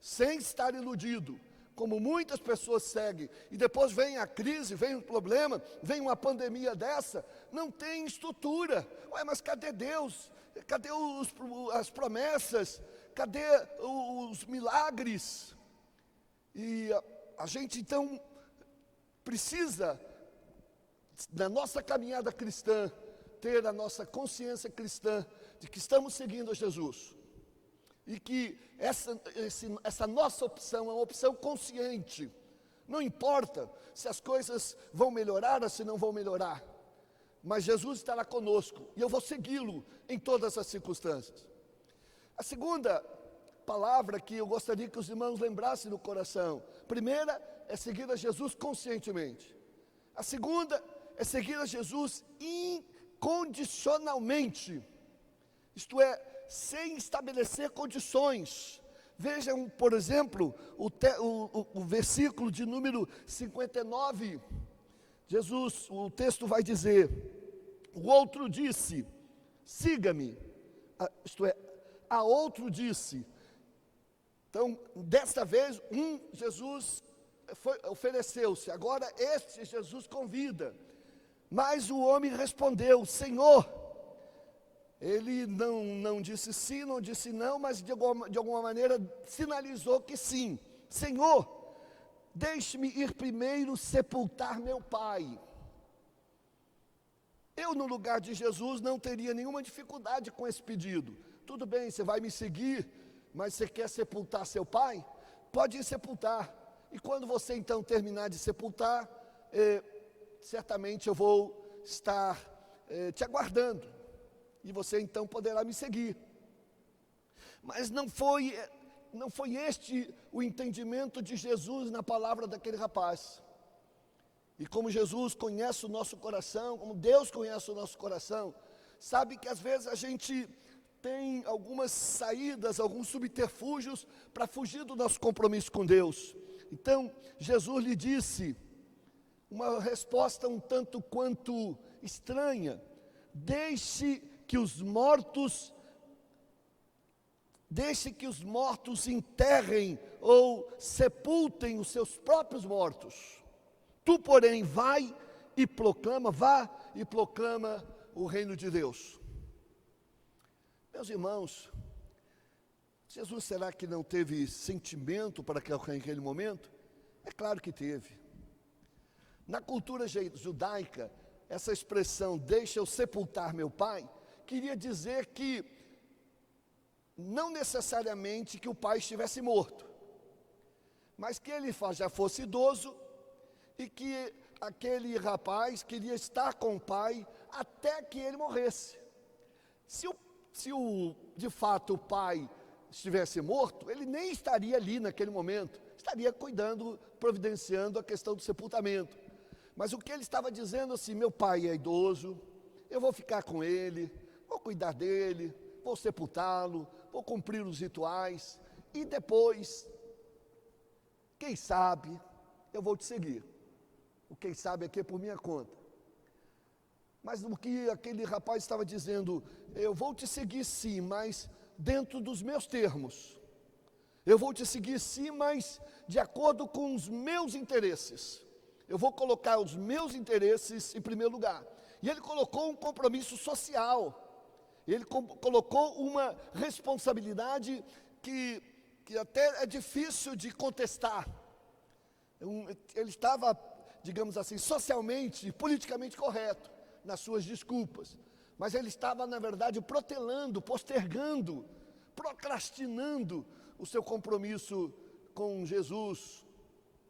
Speaker 1: sem estar iludido, como muitas pessoas seguem, e depois vem a crise, vem um problema, vem uma pandemia dessa, não tem estrutura. Ué, mas cadê Deus? Cadê as promessas? Cadê os milagres? E a gente então precisa, na nossa caminhada cristã, ter a nossa consciência cristã de que estamos seguindo a Jesus. E que essa nossa opção é uma opção consciente. Não importa se as coisas vão melhorar ou se não vão melhorar. Mas Jesus estará conosco e eu vou segui-lo em todas as circunstâncias. A segunda palavra que eu gostaria que os irmãos lembrassem no coração. Primeira é seguir a Jesus conscientemente. A segunda é seguir a Jesus incondicionalmente. Isto é, sem estabelecer condições. Vejam, por exemplo, o versículo de número 59. Jesus, o texto vai dizer: o outro disse, siga-me. Isto é, a outro disse. Então, desta vez, Jesus ofereceu-se. Agora, este Jesus convida. Mas o homem respondeu, Senhor. Ele não disse sim, não disse não, mas de alguma maneira sinalizou que sim. Senhor, deixe-me ir primeiro sepultar meu pai. Eu, no lugar de Jesus, não teria nenhuma dificuldade com esse pedido. Tudo bem, você vai me seguir, mas você quer sepultar seu pai? Pode ir sepultar. E quando você então terminar de sepultar, certamente eu vou estar te aguardando. E você então poderá me seguir. Mas não foi este o entendimento de Jesus na palavra daquele rapaz. E como Jesus conhece o nosso coração, como Deus conhece o nosso coração, sabe que às vezes a gente tem algumas saídas, alguns subterfúgios para fugir do nosso compromisso com Deus. Então, Jesus lhe disse uma resposta um tanto quanto estranha: deixe que os mortos enterrem ou sepultem os seus próprios mortos. Tu, porém, vá e proclama o reino de Deus. Meus irmãos, Jesus será que não teve sentimento para aquele momento? É claro que teve. Na cultura judaica, essa expressão, deixa eu sepultar meu pai, queria dizer que não necessariamente que o pai estivesse morto, mas que ele já fosse idoso e que aquele rapaz queria estar com o pai até que ele morresse. Se de fato o pai estivesse morto, ele nem estaria ali naquele momento, estaria cuidando, providenciando a questão do sepultamento. Mas o que ele estava dizendo assim, meu pai é idoso, eu vou ficar com ele, vou cuidar dele, vou sepultá-lo, vou cumprir os rituais, e depois, quem sabe, eu vou te seguir. O quem sabe aqui é por minha conta. Mas o que aquele rapaz estava dizendo, eu vou te seguir sim, mas dentro dos meus termos. Eu vou te seguir sim, mas de acordo com os meus interesses. Eu vou colocar os meus interesses em primeiro lugar. E ele colocou um compromisso social. Ele colocou uma responsabilidade que até é difícil de contestar. Ele estava, digamos assim, socialmente, politicamente correto nas suas desculpas. Mas ele estava, na verdade, protelando, postergando, procrastinando o seu compromisso com Jesus,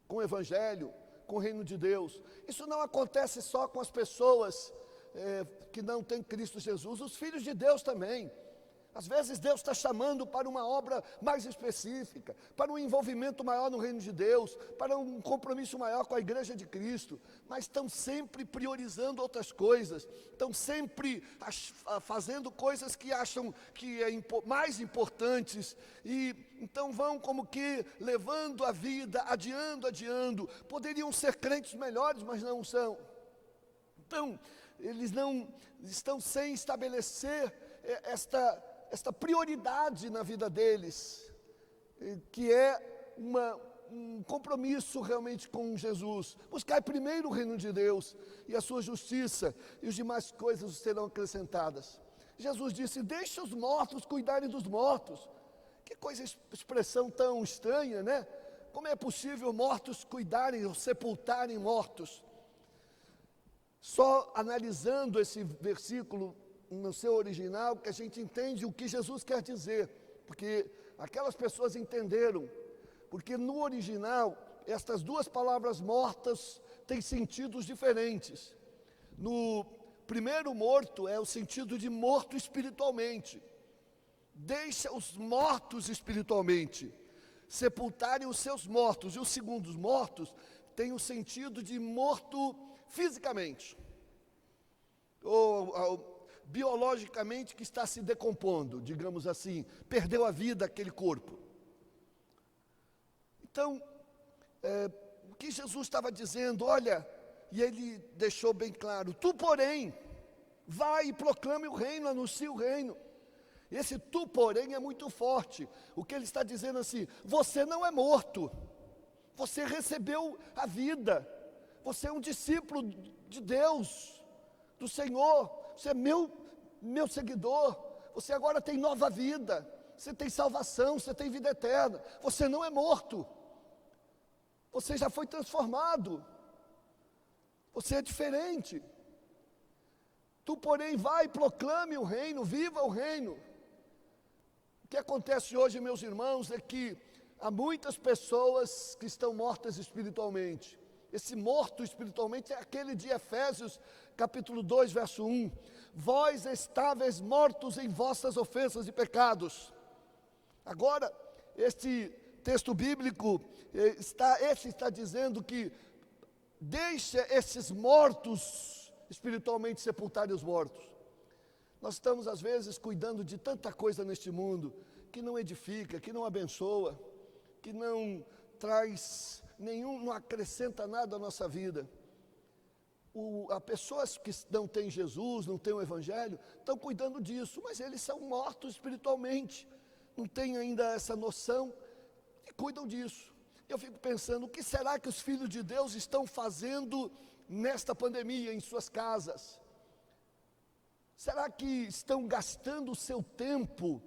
Speaker 1: com o Evangelho, com o reino de Deus. Isso não acontece só com as pessoas que não têm Cristo Jesus, os filhos de Deus também. Às vezes Deus está chamando para uma obra mais específica, para um envolvimento maior no reino de Deus, para um compromisso maior com a igreja de Cristo, mas estão sempre priorizando outras coisas, estão sempre fazendo coisas que acham que é mais importantes, e então vão como que levando a vida, adiando, poderiam ser crentes melhores, mas não são. Então, eles não estão sem estabelecer esta prioridade na vida deles, que é um compromisso realmente com Jesus. Buscar primeiro o reino de Deus e a sua justiça, e as demais coisas serão acrescentadas. Jesus disse: deixa os mortos cuidarem dos mortos. Que coisa, expressão tão estranha, né? Como é possível mortos cuidarem ou sepultarem mortos? Só analisando esse versículo no seu original, que a gente entende o que Jesus quer dizer, porque aquelas pessoas entenderam, porque no original, estas duas palavras mortas têm sentidos diferentes. No primeiro, morto, é o sentido de morto espiritualmente. Deixa os mortos espiritualmente sepultarem os seus mortos. E os segundos mortos tem o sentido de morto fisicamente, ou biologicamente, que está se decompondo, digamos assim, perdeu a vida aquele corpo. Então, o que Jesus estava dizendo, olha, e ele deixou bem claro: tu, porém, vai e proclame o reino, anuncie o reino. Esse tu, porém, é muito forte. O que ele está dizendo assim: você não é morto, você recebeu a vida, você é um discípulo de Deus, do Senhor, você é meu seguidor, você agora tem nova vida, você tem salvação, você tem vida eterna, você não é morto, você já foi transformado, você é diferente. Tu, porém, vai e proclame o reino, viva o reino. O que acontece hoje, meus irmãos, é que há muitas pessoas que estão mortas espiritualmente. Esse morto espiritualmente é aquele de Efésios, capítulo 2, verso 1. Vós estáveis mortos em vossas ofensas e pecados. Agora, este texto bíblico está dizendo que deixa esses mortos espiritualmente sepultarem os mortos. Nós estamos às vezes cuidando de tanta coisa neste mundo que não edifica, que não abençoa, que não traz não acrescenta nada à nossa vida. As pessoas que não têm Jesus, não têm o Evangelho, estão cuidando disso, mas eles são mortos espiritualmente, não têm ainda essa noção e cuidam disso. Eu fico pensando, o que será que os filhos de Deus estão fazendo nesta pandemia em suas casas? Será que estão gastando o seu tempo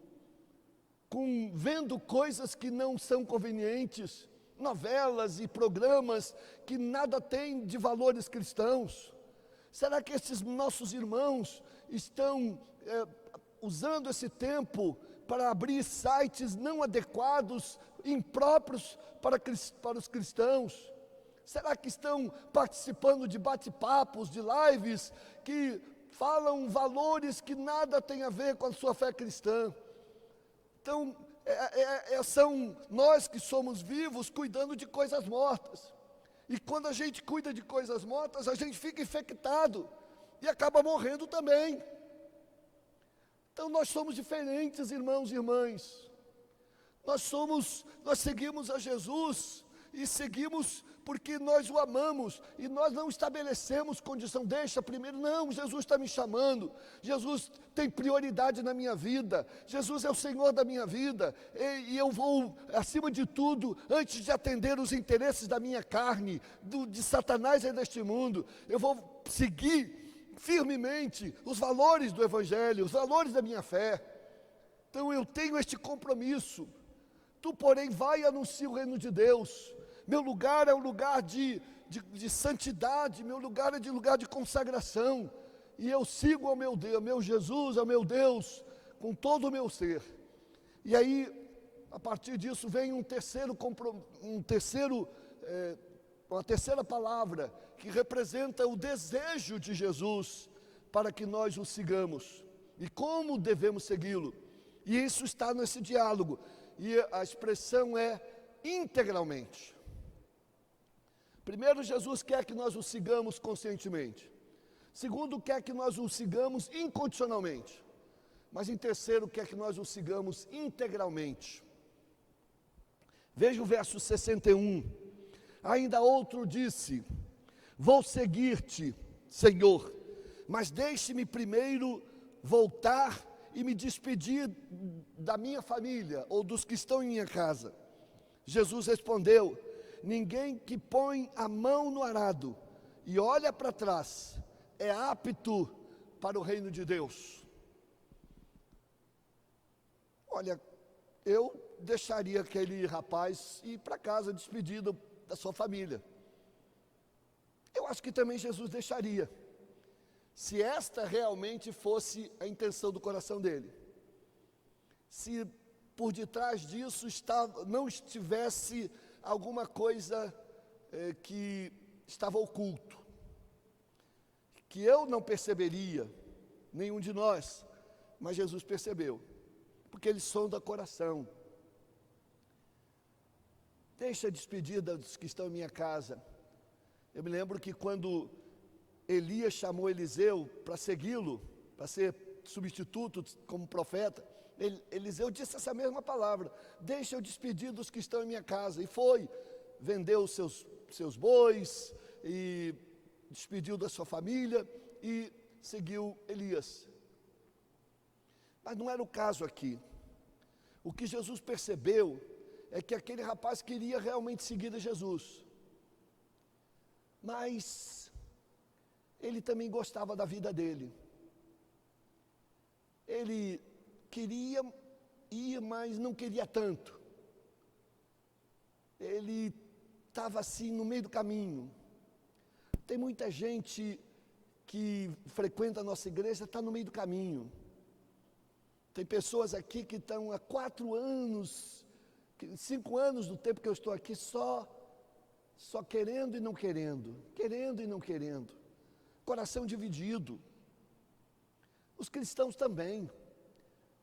Speaker 1: vendo coisas que não são convenientes, novelas e programas que nada têm de valores cristãos? Será que esses nossos irmãos estão usando esse tempo para abrir sites não adequados, impróprios para os cristãos? Será que estão participando de bate-papos, de lives que falam valores que nada tem a ver com a sua fé cristã? Então, são nós que somos vivos cuidando de coisas mortas. E quando a gente cuida de coisas mortas, a gente fica infectado e acaba morrendo também. Então nós somos diferentes, irmãos e irmãs. Nós seguimos a Jesus e seguimos porque nós o amamos, e nós não estabelecemos condição, deixa primeiro, não, Jesus está me chamando, Jesus tem prioridade na minha vida, Jesus é o Senhor da minha vida, e eu vou, acima de tudo, antes de atender os interesses da minha carne, de Satanás e deste mundo, eu vou seguir firmemente os valores do Evangelho, os valores da minha fé. Então eu tenho este compromisso. Tu, porém, vai e anuncia o reino de Deus. Meu lugar é um lugar de santidade, meu lugar é de lugar de consagração, e eu sigo ao meu Deus, meu Jesus, ao meu Deus, com todo o meu ser. E aí, a partir disso, vem uma terceira palavra, que representa o desejo de Jesus, para que nós o sigamos, e como devemos segui-lo, e isso está nesse diálogo, e a expressão é integralmente. Primeiro, Jesus quer que nós o sigamos conscientemente. Segundo, quer que nós o sigamos incondicionalmente. Mas em terceiro, quer que nós o sigamos integralmente. Veja o verso 61. Ainda outro disse: vou seguir-te, Senhor, mas deixe-me primeiro voltar e me despedir da minha família ou dos que estão em minha casa? Jesus respondeu: ninguém que põe a mão no arado e olha para trás é apto para o reino de Deus. Olha, eu deixaria aquele rapaz ir para casa despedido da sua família. Eu acho que também Jesus deixaria, se esta realmente fosse a intenção do coração dele. Se por detrás disso não estivesse alguma coisa que estava oculto, que eu não perceberia, nenhum de nós, mas Jesus percebeu, porque ele sonda o coração. Deixa a despedida dos que estão em minha casa. Eu me lembro que quando Elias chamou Eliseu para segui-lo, para ser substituto como profeta, Eliseu disse essa mesma palavra: deixa eu despedir dos que estão em minha casa. E foi, vendeu os seus bois, e despediu da sua família, e seguiu Elias. Mas não era o caso aqui. O que Jesus percebeu é que aquele rapaz queria realmente seguir a Jesus, mas ele também gostava da vida dele. Ele queria ir, mas não queria tanto. Ele estava assim no meio do caminho. Tem muita gente que frequenta a nossa igreja, está no meio do caminho. Tem pessoas aqui que estão há 4 anos, 5 anos do tempo que eu estou aqui, só querendo e não querendo, querendo e não querendo, coração dividido. Os cristãos também,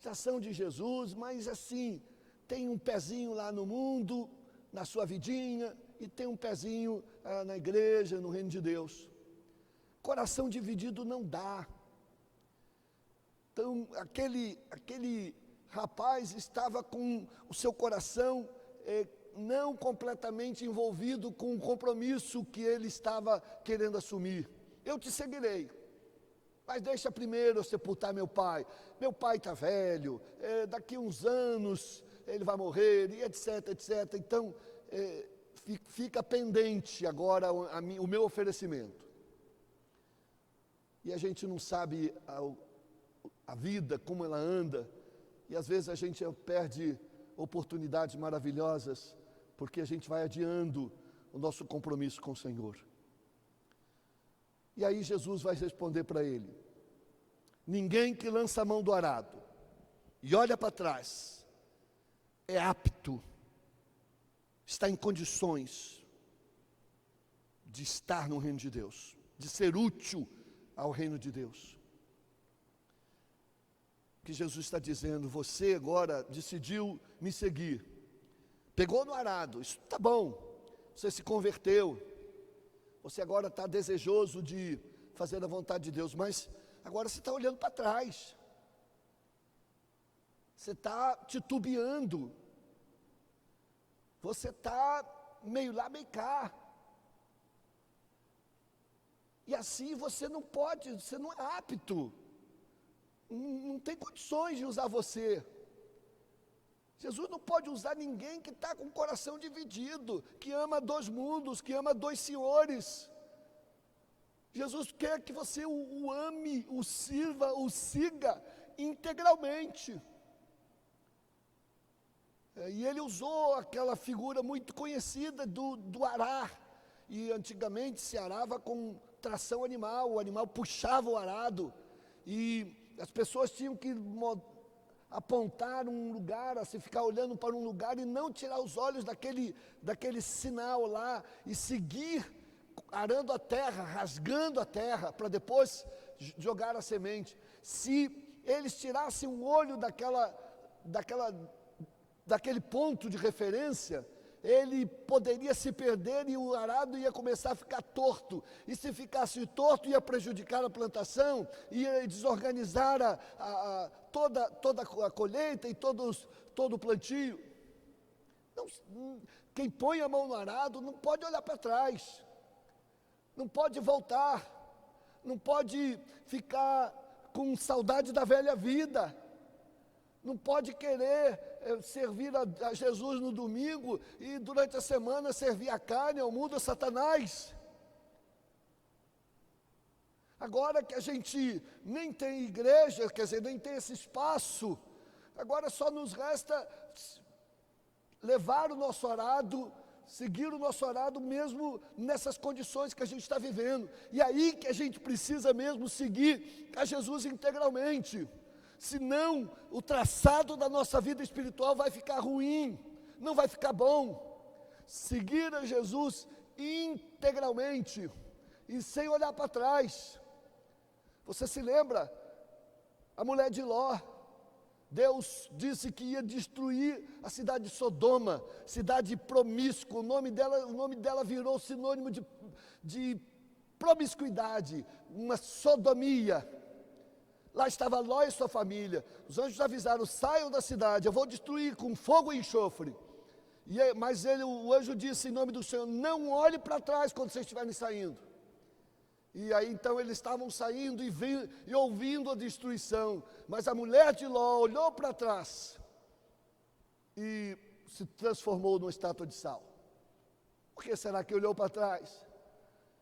Speaker 1: já são de Jesus, mas assim, tem um pezinho lá no mundo, na sua vidinha, e tem um pezinho na igreja, no reino de Deus. Coração dividido não dá. Então, aquele rapaz estava com o seu coração não completamente envolvido com o compromisso que ele estava querendo assumir. Eu te seguirei, mas deixa primeiro eu sepultar meu pai. Meu pai está velho, daqui uns anos ele vai morrer, e etc, etc. Então, fica pendente agora o meu oferecimento. E a gente não sabe a vida, como ela anda, e às vezes a gente perde oportunidades maravilhosas, porque a gente vai adiando o nosso compromisso com o Senhor. E aí Jesus vai responder para ele: ninguém que lança a mão do arado e olha para trás é apto, está em condições de estar no reino de Deus, de ser útil ao reino de Deus. Que Jesus está dizendo: você agora decidiu me seguir, pegou no arado, isso está bom, você se converteu, você agora está desejoso de fazer a vontade de Deus, mas agora você está olhando para trás, você está titubeando, você está meio lá, meio cá, e assim você não pode, você não é apto, não tem condições de usar você. Jesus não pode usar ninguém que está com o coração dividido, que ama 2 mundos, que ama 2 senhores. Jesus quer que você o ame, o sirva, o siga integralmente. E ele usou aquela figura muito conhecida do arar, e antigamente se arava com tração animal, o animal puxava o arado, e as pessoas tinham que apontar um lugar, assim, ficar olhando para um lugar e não tirar os olhos daquele sinal lá, e seguir arando a terra, rasgando a terra, para depois jogar a semente. Se eles tirassem um olho daquele ponto de referência, ele poderia se perder e o arado ia começar a ficar torto, e se ficasse torto ia prejudicar a plantação, ia desorganizar toda a colheita e todo o plantio. Quem põe a mão no arado não pode olhar para trás, não pode voltar, não pode ficar com saudade da velha vida, Não pode querer servir a Jesus no domingo e durante a semana servir a carne, ao mundo, a Satanás. Agora que a gente nem tem igreja, quer dizer, nem tem esse espaço, agora só nos resta levar o nosso arado, seguir o nosso arado mesmo nessas condições que a gente está vivendo. E aí que a gente precisa mesmo seguir a Jesus integralmente. Senão, o traçado da nossa vida espiritual vai ficar ruim, não vai ficar bom. Seguir a Jesus integralmente e sem olhar para trás. Você se lembra? A mulher de Ló, Deus disse que ia destruir a cidade de Sodoma, cidade promíscua. O nome dela virou sinônimo de promiscuidade, uma sodomia. Lá estava Ló e sua família. Os anjos avisaram: saiam da cidade, eu vou destruir com fogo e enxofre. Mas o anjo disse em nome do Senhor: não olhe para trás quando vocês estiverem saindo. E aí então eles estavam saindo e ouvindo a destruição. Mas a mulher de Ló olhou para trás e se transformou numa estátua de sal. Por que será que olhou para trás?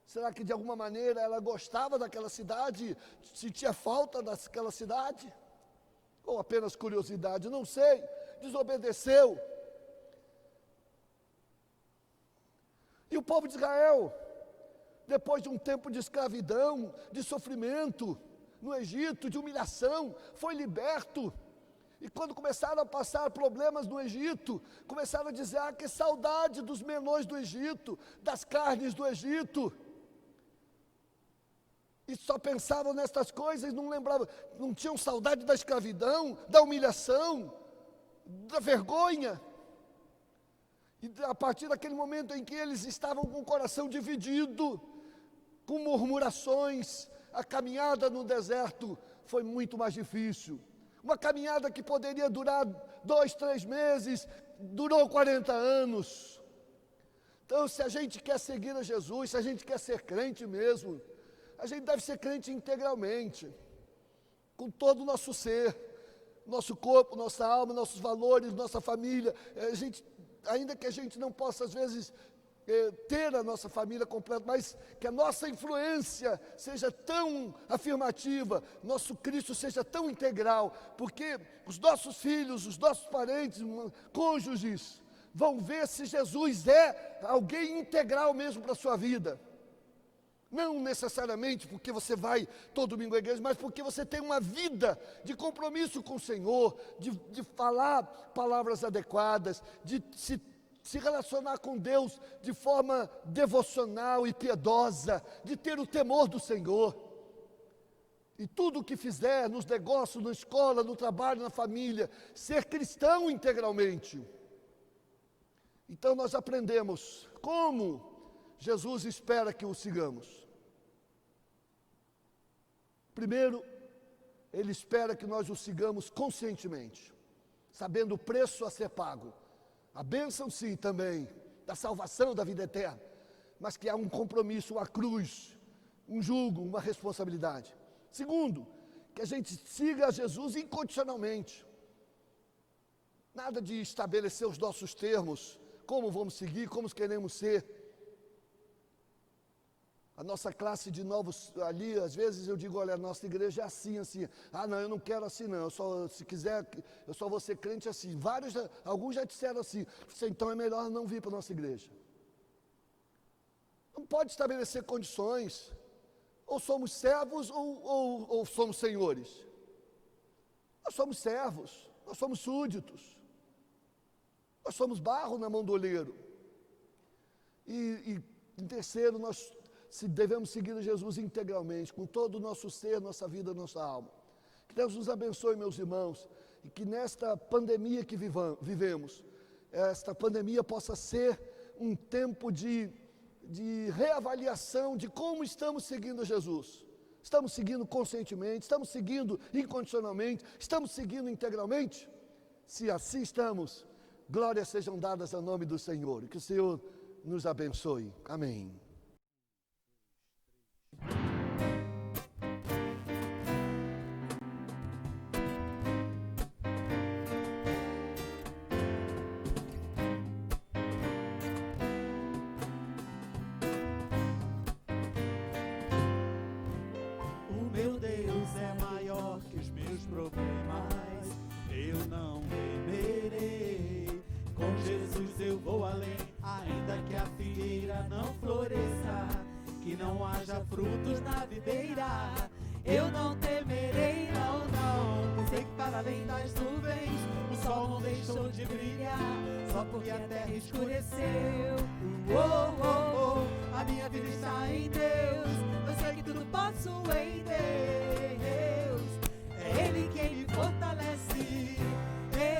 Speaker 1: Será que de alguma maneira ela gostava daquela cidade, sentia falta daquela cidade? Ou apenas curiosidade? Não sei. Desobedeceu. E o povo de Israel, depois de um tempo de escravidão, de sofrimento no Egito, de humilhação, foi liberto. E quando começaram a passar problemas no Egito, começaram a dizer: ah, que saudade dos melões do Egito, das carnes do Egito. E só pensavam nestas coisas, não lembravam, não tinham saudade da escravidão, da humilhação, da vergonha. E a partir daquele momento em que eles estavam com o coração dividido, com murmurações, a caminhada no deserto foi muito mais difícil. Uma caminhada que poderia durar 2, 3 meses, durou 40 anos. Então, se a gente quer seguir a Jesus, se a gente quer ser crente mesmo, a gente deve ser crente integralmente, com todo o nosso ser, nosso corpo, nossa alma, nossos valores, nossa família. Ainda que a gente não possa, às vezes, ter a nossa família completa, mas que a nossa influência seja tão afirmativa, nosso Cristo seja tão integral, porque os nossos filhos, os nossos parentes, cônjuges, vão ver se Jesus é alguém integral mesmo para a sua vida. Não necessariamente porque você vai todo domingo à igreja, mas porque você tem uma vida de compromisso com o Senhor, de falar palavras adequadas, de se relacionar com Deus de forma devocional e piedosa, de ter o temor do Senhor. E tudo o que fizer, nos negócios, na escola, no trabalho, na família, ser cristão integralmente. Então nós aprendemos como Jesus espera que o sigamos. Primeiro, Ele espera que nós o sigamos conscientemente, sabendo o preço a ser pago. A bênção sim também, da salvação, da vida eterna, mas que há um compromisso, uma cruz, um jugo, uma responsabilidade. Segundo, que a gente siga a Jesus incondicionalmente. Nada de estabelecer os nossos termos, como vamos seguir, como queremos ser. A nossa classe de novos ali, às vezes eu digo: olha, a nossa igreja é assim, assim. Ah, não, eu não quero assim não, se quiser, eu só vou ser crente assim. Alguns já disseram assim: então é melhor não vir para a nossa igreja. Não pode estabelecer condições. Ou somos servos ou somos senhores. Nós somos servos, nós somos súditos. Nós somos barro na mão do oleiro. E em terceiro, nós devemos seguir a Jesus integralmente, com todo o nosso ser, nossa vida, nossa alma. Que Deus nos abençoe, meus irmãos, e que nesta pandemia que vivemos, esta pandemia possa ser um tempo de reavaliação de como estamos seguindo a Jesus. Estamos seguindo conscientemente, estamos seguindo incondicionalmente, estamos seguindo integralmente? Se assim estamos, glórias sejam dadas ao nome do Senhor, e que o Senhor nos abençoe. Amém.
Speaker 3: videira. Eu não temerei, não, não. Eu sei que para além das nuvens o sol não deixou de brilhar, só porque a terra escureceu. Oh, oh, oh, a minha vida está em Deus. Eu sei que tudo posso em Deus. É Ele quem me fortalece.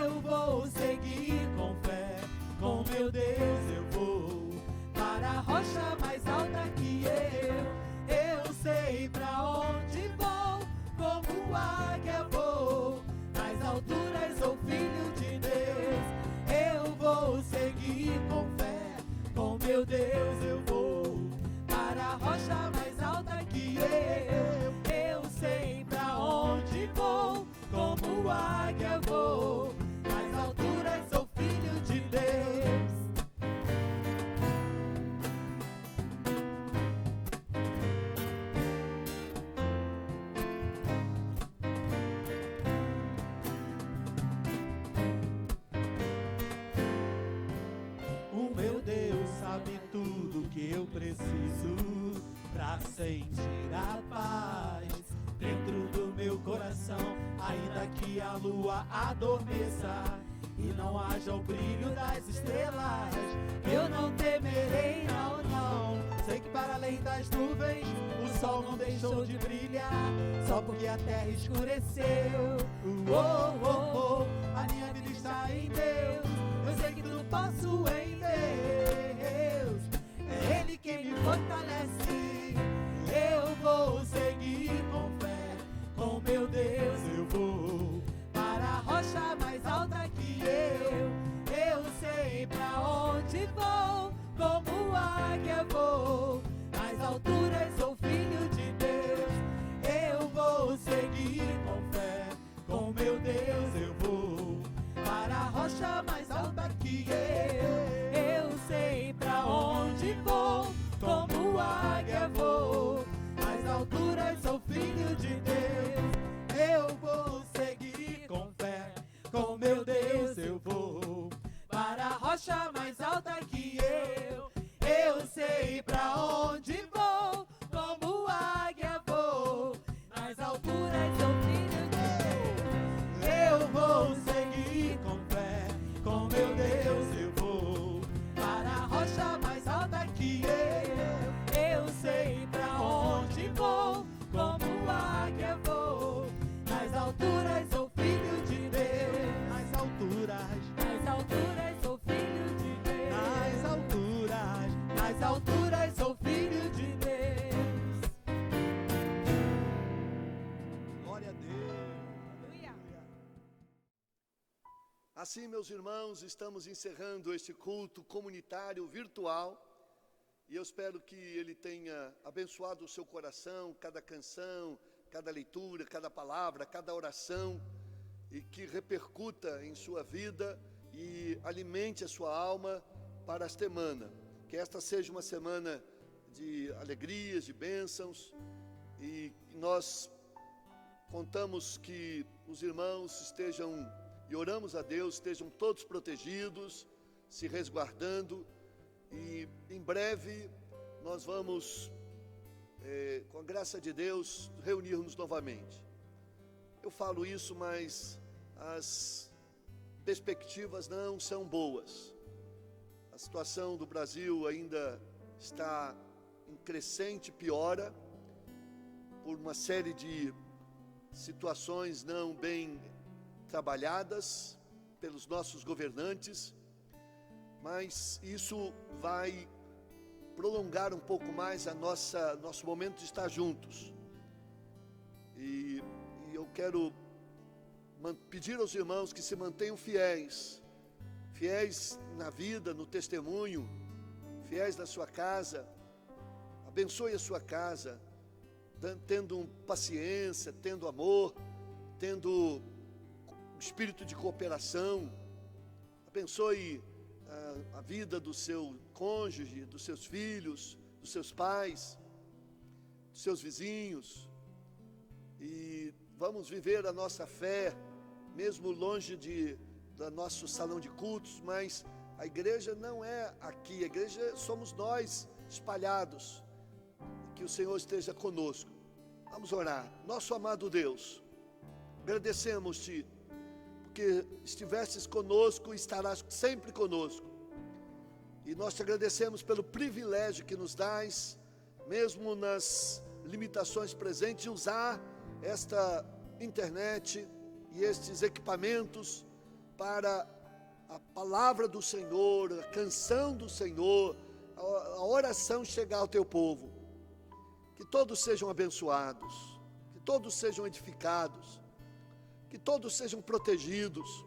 Speaker 3: Eu vou seguir com fé, com meu Deus eu vou para a rocha mais alta que eu. Eu sei pra onde vou, como águia vou, nas alturas sou filho de Deus. Eu vou seguir com fé, com meu Deus eu vou para a rocha mais alta que eu. Eu sei pra onde vou, como águia vou, nas alturas sou filho de Deus. O meu Deus sabe tudo que eu preciso pra sentir a paz dentro do meu coração, ainda que a lua adormeça e não haja o brilho das estrelas. Eu não temerei, não, não. Sei que para além das nuvens o sol não deixou de brilhar, só porque a terra escureceu. Oh, oh, oh, a minha vida está em Deus. Eu sei que tudo posso em Deus. É Ele quem me fortalece. Eu vou seguir com fé, com meu Deus eu vou para a rocha mais alta que eu. Eu sei pra onde vou, como águia vou, nas alturas sou filho de Deus. Eu vou seguir com fé, com meu Deus eu vou para a rocha mais alta que eu. Eu sei pra onde vou, como águia vou, nas alturas sou filho de Deus. Eu vou seguir com fé, com meu Deus eu vou para a rocha mais alta que eu. Eu sei pra onde vou, como águia vou, nas alturas sou filho de Deus. Eu vou seguir com fé, com meu Deus eu vou para a rocha mais alta que eu. Eu sei pra onde vou, como águia vou, nas alturas sou filho de Deus. Nas alturas sou filho de Deus. Nas alturas sou filho de Deus.
Speaker 1: Glória a Deus.
Speaker 5: Aleluia.
Speaker 1: Assim, meus irmãos, estamos encerrando este culto comunitário virtual. E eu espero que ele tenha abençoado o seu coração, cada canção, cada leitura, cada palavra, cada oração, e que repercuta em sua vida e alimente a sua alma para a semana. Que esta seja uma semana de alegrias, de bênçãos, e nós contamos que os irmãos estejam, e oramos a Deus, estejam todos protegidos, se resguardando, e em breve nós vamos, com a graça de Deus, reunir-nos novamente. Eu falo isso, mas as perspectivas não são boas. A situação do Brasil ainda está em crescente piora, por uma série de situações não bem trabalhadas pelos nossos governantes, mas isso vai prolongar um pouco mais nosso momento de estar juntos. E eu quero pedir aos irmãos que se mantenham fiéis na vida, no testemunho, fiéis na sua casa. Abençoe a sua casa, tendo paciência, tendo amor, tendo espírito de cooperação. Abençoe a vida do seu cônjuge, dos seus filhos, dos seus pais, dos seus vizinhos. E vamos viver a nossa fé, mesmo longe do nosso salão de cultos, mas a igreja não é aqui, a igreja somos nós espalhados. Que o Senhor esteja conosco. Vamos orar. Nosso amado Deus, agradecemos-te, porque estivestes conosco e estarás sempre conosco. E nós te agradecemos pelo privilégio que nos dás, mesmo nas limitações presentes, de usar esta internet e estes equipamentos para a palavra do Senhor, a canção do Senhor, a oração chegar ao teu povo. Que todos sejam abençoados, que todos sejam edificados, que todos sejam protegidos,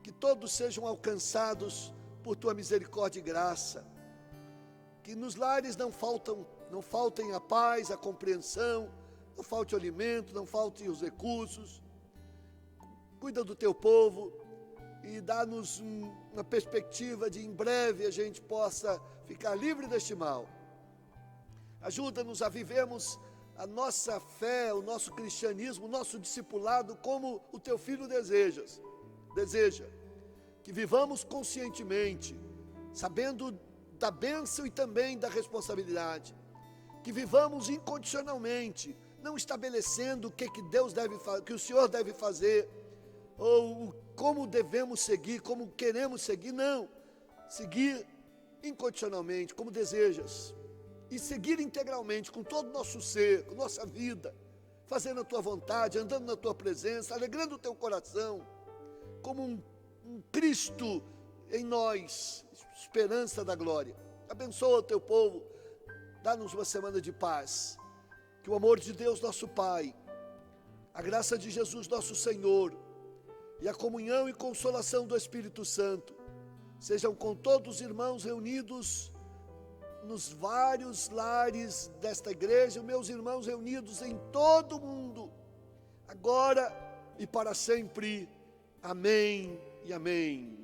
Speaker 1: que todos sejam alcançados por tua misericórdia e graça. Que nos lares não faltem a paz, a compreensão, não falte o alimento, não faltem os recursos. Cuida do teu povo e dá-nos uma perspectiva de em breve a gente possa ficar livre deste mal. Ajuda-nos a vivermos a nossa fé, o nosso cristianismo, o nosso discipulado como o teu filho deseja. Que vivamos conscientemente, sabendo da bênção e também da responsabilidade. Que vivamos incondicionalmente, não estabelecendo o que Deus deve fazer, que o Senhor deve fazer, ou como devemos seguir, como queremos seguir, não. Seguir incondicionalmente, como desejas. E seguir integralmente, com todo o nosso ser, com nossa vida, fazendo a tua vontade, andando na tua presença, alegrando o teu coração, como um Cristo em nós, esperança da glória. Abençoa o teu povo, dá-nos uma semana de paz. Que o amor de Deus, nosso Pai, a graça de Jesus, nosso Senhor, e a comunhão e consolação do Espírito Santo sejam com todos os irmãos reunidos nos vários lares desta igreja, meus irmãos reunidos em todo o mundo, agora e para sempre. Amém e amém.